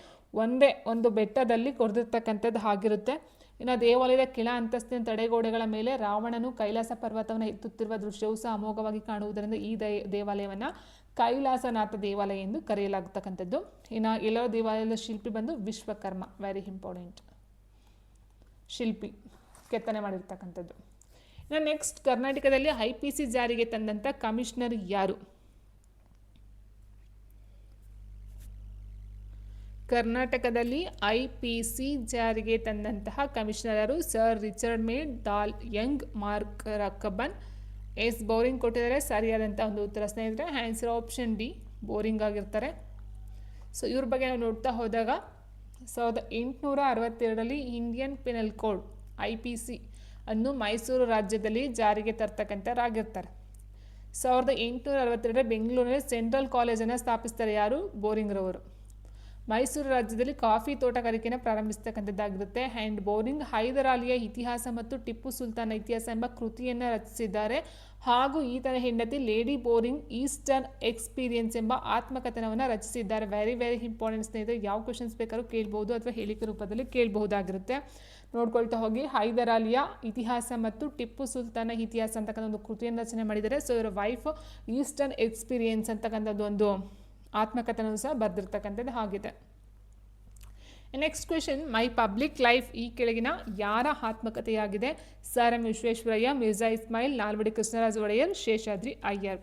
ಒಂದೇ ಒಂದು ಬೆಟ್ಟದಲ್ಲಿ ಕೊರೆದಿರ್ತಕ್ಕಂಥದ್ದು ಆಗಿರುತ್ತೆ. ಇನ್ನು ದೇವಾಲಯದ ಕೆಳ ಅಂತಸ್ತಿನ ತಡೆಗೋಡೆಗಳ ಮೇಲೆ ರಾವಣನು ಕೈಲಾಸ ಪರ್ವತವನ್ನು ಎತ್ತುತ್ತಿರುವ ದೃಶ್ಯವು ಸಹ ಅಮೋಘವಾಗಿ ಕಾಣುವುದರಿಂದ ಈ ದೇವಾಲಯವನ್ನು ಕೈಲಾಸನಾಥ ದೇವಾಲಯ ಎಂದು ಕರೆಯಲಾಗತಕ್ಕಂಥದ್ದು. ಇನ್ನು ಎಲ್ಲೋ ದೇವಾಲಯದ ಶಿಲ್ಪಿ ಬಂದು ವಿಶ್ವಕರ್ಮ, ವೆರಿ ಇಂಪಾರ್ಟೆಂಟ್ ಶಿಲ್ಪಿ, ಕೆತ್ತನೆ ಮಾಡಿರ್ತಕ್ಕಂಥದ್ದು. ಇನ್ನು ನೆಕ್ಸ್ಟ್, ಕರ್ನಾಟಕದಲ್ಲಿ IPC ಜಾರಿಗೆ ತಂದಂಥ ಕಮಿಷನರ್ ಯಾರು? ಕರ್ನಾಟಕದಲ್ಲಿ IPC ಜಾರಿಗೆ ತಂದಂತಹ ಕಮಿಷನರ್ ಯಾರು? ಸರ್ ರಿಚರ್ಡ್ ಮೇಡ್, ಡಾಲ್ ಯಂಗ್, ಮಾರ್ಕ್ ರಕಬನ್, ಎಸ್ ಬೋರಿಂಗ್ ಕೊಟ್ಟಿದ್ದಾರೆ. ಸರಿಯಾದಂಥ ಒಂದು ಉತ್ತರ ಸ್ನೇಹಿತರೆ. ಆನ್ಸರ್ ಆಪ್ಷನ್ ಡಿ, ಬೋರಿಂಗ್ ಆಗಿರ್ತಾರೆ. ಸೊ ಇವ್ರ ಬಗ್ಗೆ ನಾವು ನೋಡ್ತಾ ಹೋದಾಗ 1862ರಲ್ಲಿ ಇಂಡಿಯನ್ ಪೆನಲ್ ಕೋಡ್ IPC ಅನ್ನು ಮೈಸೂರು ರಾಜ್ಯದಲ್ಲಿ ಜಾರಿಗೆ ತರ್ತಕ್ಕಂಥರಾಗಿರ್ತಾರೆ. 1862 ಬೆಂಗಳೂರಿನಲ್ಲಿ ಸೆಂಟ್ರಲ್ ಕಾಲೇಜನ್ನು ಸ್ಥಾಪಿಸ್ತಾರೆ. ಯಾರು? ಬೋರಿಂಗ್ರವರು. ಮೈಸೂರು ರಾಜ್ಯದಲ್ಲಿ ಕಾಫಿ ತೋಟಗಾರಿಕೆಯನ್ನು ಪ್ರಾರಂಭಿಸ್ತಕ್ಕಂಥದ್ದಾಗಿರುತ್ತೆ. ಆ್ಯಂಡ್ ಬೋರಿಂಗ್ ಹೈದರಾಲಿಯ ಇತಿಹಾಸ ಮತ್ತು ಟಿಪ್ಪು ಸುಲ್ತಾನ ಇತಿಹಾಸ ಎಂಬ ಕೃತಿಯನ್ನು ರಚಿಸಿದ್ದಾರೆ. ಹಾಗೂ ಈತನ ಹೆಂಡತಿ ಲೇಡಿ ಬೋರಿಂಗ್ ಈಸ್ಟರ್ನ್ ಎಕ್ಸ್ಪೀರಿಯನ್ಸ್ ಎಂಬ ಆತ್ಮಕಥನವನ್ನು ರಚಿಸಿದ್ದಾರೆ. ವೆರಿ ವೆರಿ ಇಂಪಾರ್ಟೆಂಟ್ ಸ್ನೇಹಿತರೆ. ಯಾವ ಕ್ವಶನ್ಸ್ ಬೇಕಾದ್ರೂ ಕೇಳ್ಬೋದು ಅಥವಾ ಹೇಳಿಕೆ ರೂಪದಲ್ಲಿ ಕೇಳಬಹುದಾಗಿರುತ್ತೆ. ನೋಡ್ಕೊಳ್ತಾ ಹೋಗಿ. ಹೈದರಾಲಿಯ ಇತಿಹಾಸ ಮತ್ತು ಟಿಪ್ಪು ಸುಲ್ತಾನ ಇತಿಹಾಸ ಅಂತಕ್ಕಂಥ ಒಂದು ಕೃತಿಯನ್ನು ರಚನೆ ಮಾಡಿದ್ದಾರೆ. ಸೊ ಇವರ ವೈಫ್ ಈಸ್ಟರ್ನ್ ಎಕ್ಸ್ಪೀರಿಯನ್ಸ್ ಅಂತಕ್ಕಂಥದ್ದು ಒಂದು ಆತ್ಮಕಥನವೂ ಸಹ ಬರೆದಿರ್ತಕ್ಕಂಥದ್ದು ಆಗಿದೆ. Next question, my public life ಈ ಕೆಳಗಿನ ಯಾರ ಆತ್ಮಕಥೆಯಾಗಿದೆ? Sir M Visvesvaraya, Mirza Ismail, Nalvadi Krishnaraja Wadiyar, Seshadri Iyer.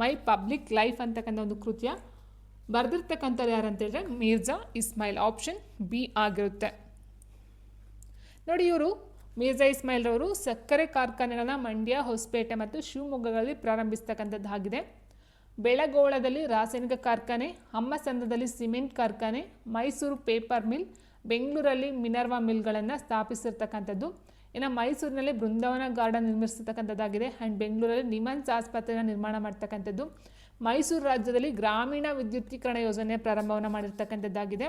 My public life ಅಂತಕ್ಕಂಥ ಒಂದು ಕೃತಿಯ ಬರೆದಿರ್ತಕ್ಕಂಥದ್ದು ಯಾರಂತೇಳಿದ್ರೆ ಮಿರ್ಜಾ ಇಸ್ಮಾಯಿಲ್. ಆಪ್ಷನ್ ಬಿ ಆಗಿರುತ್ತೆ. ನೋಡಿ, ಇವರು ಮಿರ್ಜಾ ಇಸ್ಮಾಯಿಲ್ ರವರು ಸಕ್ಕರೆ ಕಾರ್ಖಾನೆಗಳನ್ನ ಮಂಡ್ಯ, ಹೊಸಪೇಟೆ ಮತ್ತು ಶಿವಮೊಗ್ಗಗಳಲ್ಲಿ ಪ್ರಾರಂಭಿಸ್ತಕ್ಕಂಥದ್ದಾಗಿದೆ. ಬೆಳಗೋಳದಲ್ಲಿ ರಾಸಾಯನಿಕ ಕಾರ್ಖಾನೆ, ಹಮ್ಮಸಂದ್ರದಲ್ಲಿ ಸಿಮೆಂಟ್ ಕಾರ್ಖಾನೆ, ಮೈಸೂರು ಪೇಪರ್ ಮಿಲ್, ಬೆಂಗಳೂರಲ್ಲಿ ಮಿನರ್ವಾ ಮಿಲ್ಗಳನ್ನು ಸ್ಥಾಪಿಸಿರ್ತಕ್ಕಂಥದ್ದು. ಇನ್ನು ಮೈಸೂರಿನಲ್ಲಿ ಬೃಂದಾವನ ಗಾರ್ಡನ್ ನಿರ್ಮಿಸಿರ್ತಕ್ಕಂಥದ್ದಾಗಿದೆ. ಆ್ಯಂಡ್ ಬೆಂಗಳೂರಲ್ಲಿ ನಿಮನ್ಸ್ ಆಸ್ಪತ್ರೆಯನ್ನು ನಿರ್ಮಾಣ ಮಾಡ್ತಕ್ಕಂಥದ್ದು. ಮೈಸೂರು ರಾಜ್ಯದಲ್ಲಿ ಗ್ರಾಮೀಣ ವಿದ್ಯುತ್ತೀಕರಣ ಯೋಜನೆ ಪ್ರಾರಂಭವನ್ನು ಮಾಡಿರ್ತಕ್ಕಂಥದ್ದಾಗಿದೆ.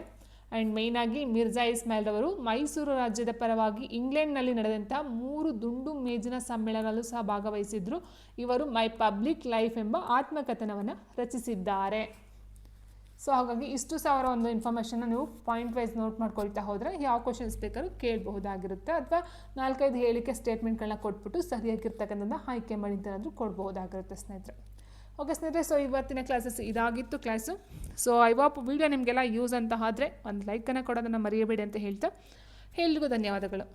ಆ್ಯಂಡ್ ಮೇಯ್ನಾಗಿ ಮಿರ್ಜಾ ಇಸ್ಮಾಯಿಲ್ ರವರು ಮೈಸೂರು ರಾಜ್ಯದ ಪರವಾಗಿ ಇಂಗ್ಲೆಂಡ್ನಲ್ಲಿ ನಡೆದಂಥ 3 ದುಂಡು ಮೇಜಿನ ಸಮ್ಮೇಳನದಲ್ಲೂ ಸಹ ಭಾಗವಹಿಸಿದ್ರು. ಇವರು ಮೈ ಪಬ್ಲಿಕ್ ಲೈಫ್ ಎಂಬ ಆತ್ಮಕಥನವನ್ನು ರಚಿಸಿದ್ದಾರೆ. ಸೊ ಹಾಗಾಗಿ ಇಷ್ಟು ಸಾವಿರ ಒಂದು ಇನ್ಫಾರ್ಮೇಷನ್ನ ನೀವು ಪಾಯಿಂಟ್ ವೈಸ್ ನೋಟ್ ಮಾಡ್ಕೊಳ್ತಾ ಹೋದರೆ ಯಾವ ಕ್ವಶನ್ಸ್ ಬೇಕಾದ್ರೂ ಕೇಳಬಹುದಾಗಿರುತ್ತೆ. ಅಥವಾ 4-5 ಹೇಳಿಕೆ ಸ್ಟೇಟ್ಮೆಂಟ್ಗಳನ್ನ ಕೊಟ್ಬಿಟ್ಟು ಸರಿಯಾಗಿರ್ತಕ್ಕಂಥದ್ದು ಆಯ್ಕೆ ಮಾಡಿ ಅಂತನಾದರೂ ಕೊಡ್ಬೋದಾಗಿರುತ್ತೆ ಸ್ನೇಹಿತರೆ. ಓಕೆ ಸ್ನೇಹಿತರೆ, ಸೊ ಇವತ್ತಿನ ಕ್ಲಾಸಸ್ ಇದಾಗಿತ್ತು class. So I hope video ನಿಮಗೆಲ್ಲ ಯೂಸ್ ಅಂತ ಆದರೆ ಒಂದು ಲೈಕನ್ನು ಕೊಡೋದನ್ನು ಮರೆಯಬೇಡಿ ಅಂತ ಹೇಳ್ತಾ ಎಲ್ರಿಗೂ ಧನ್ಯವಾದಗಳು.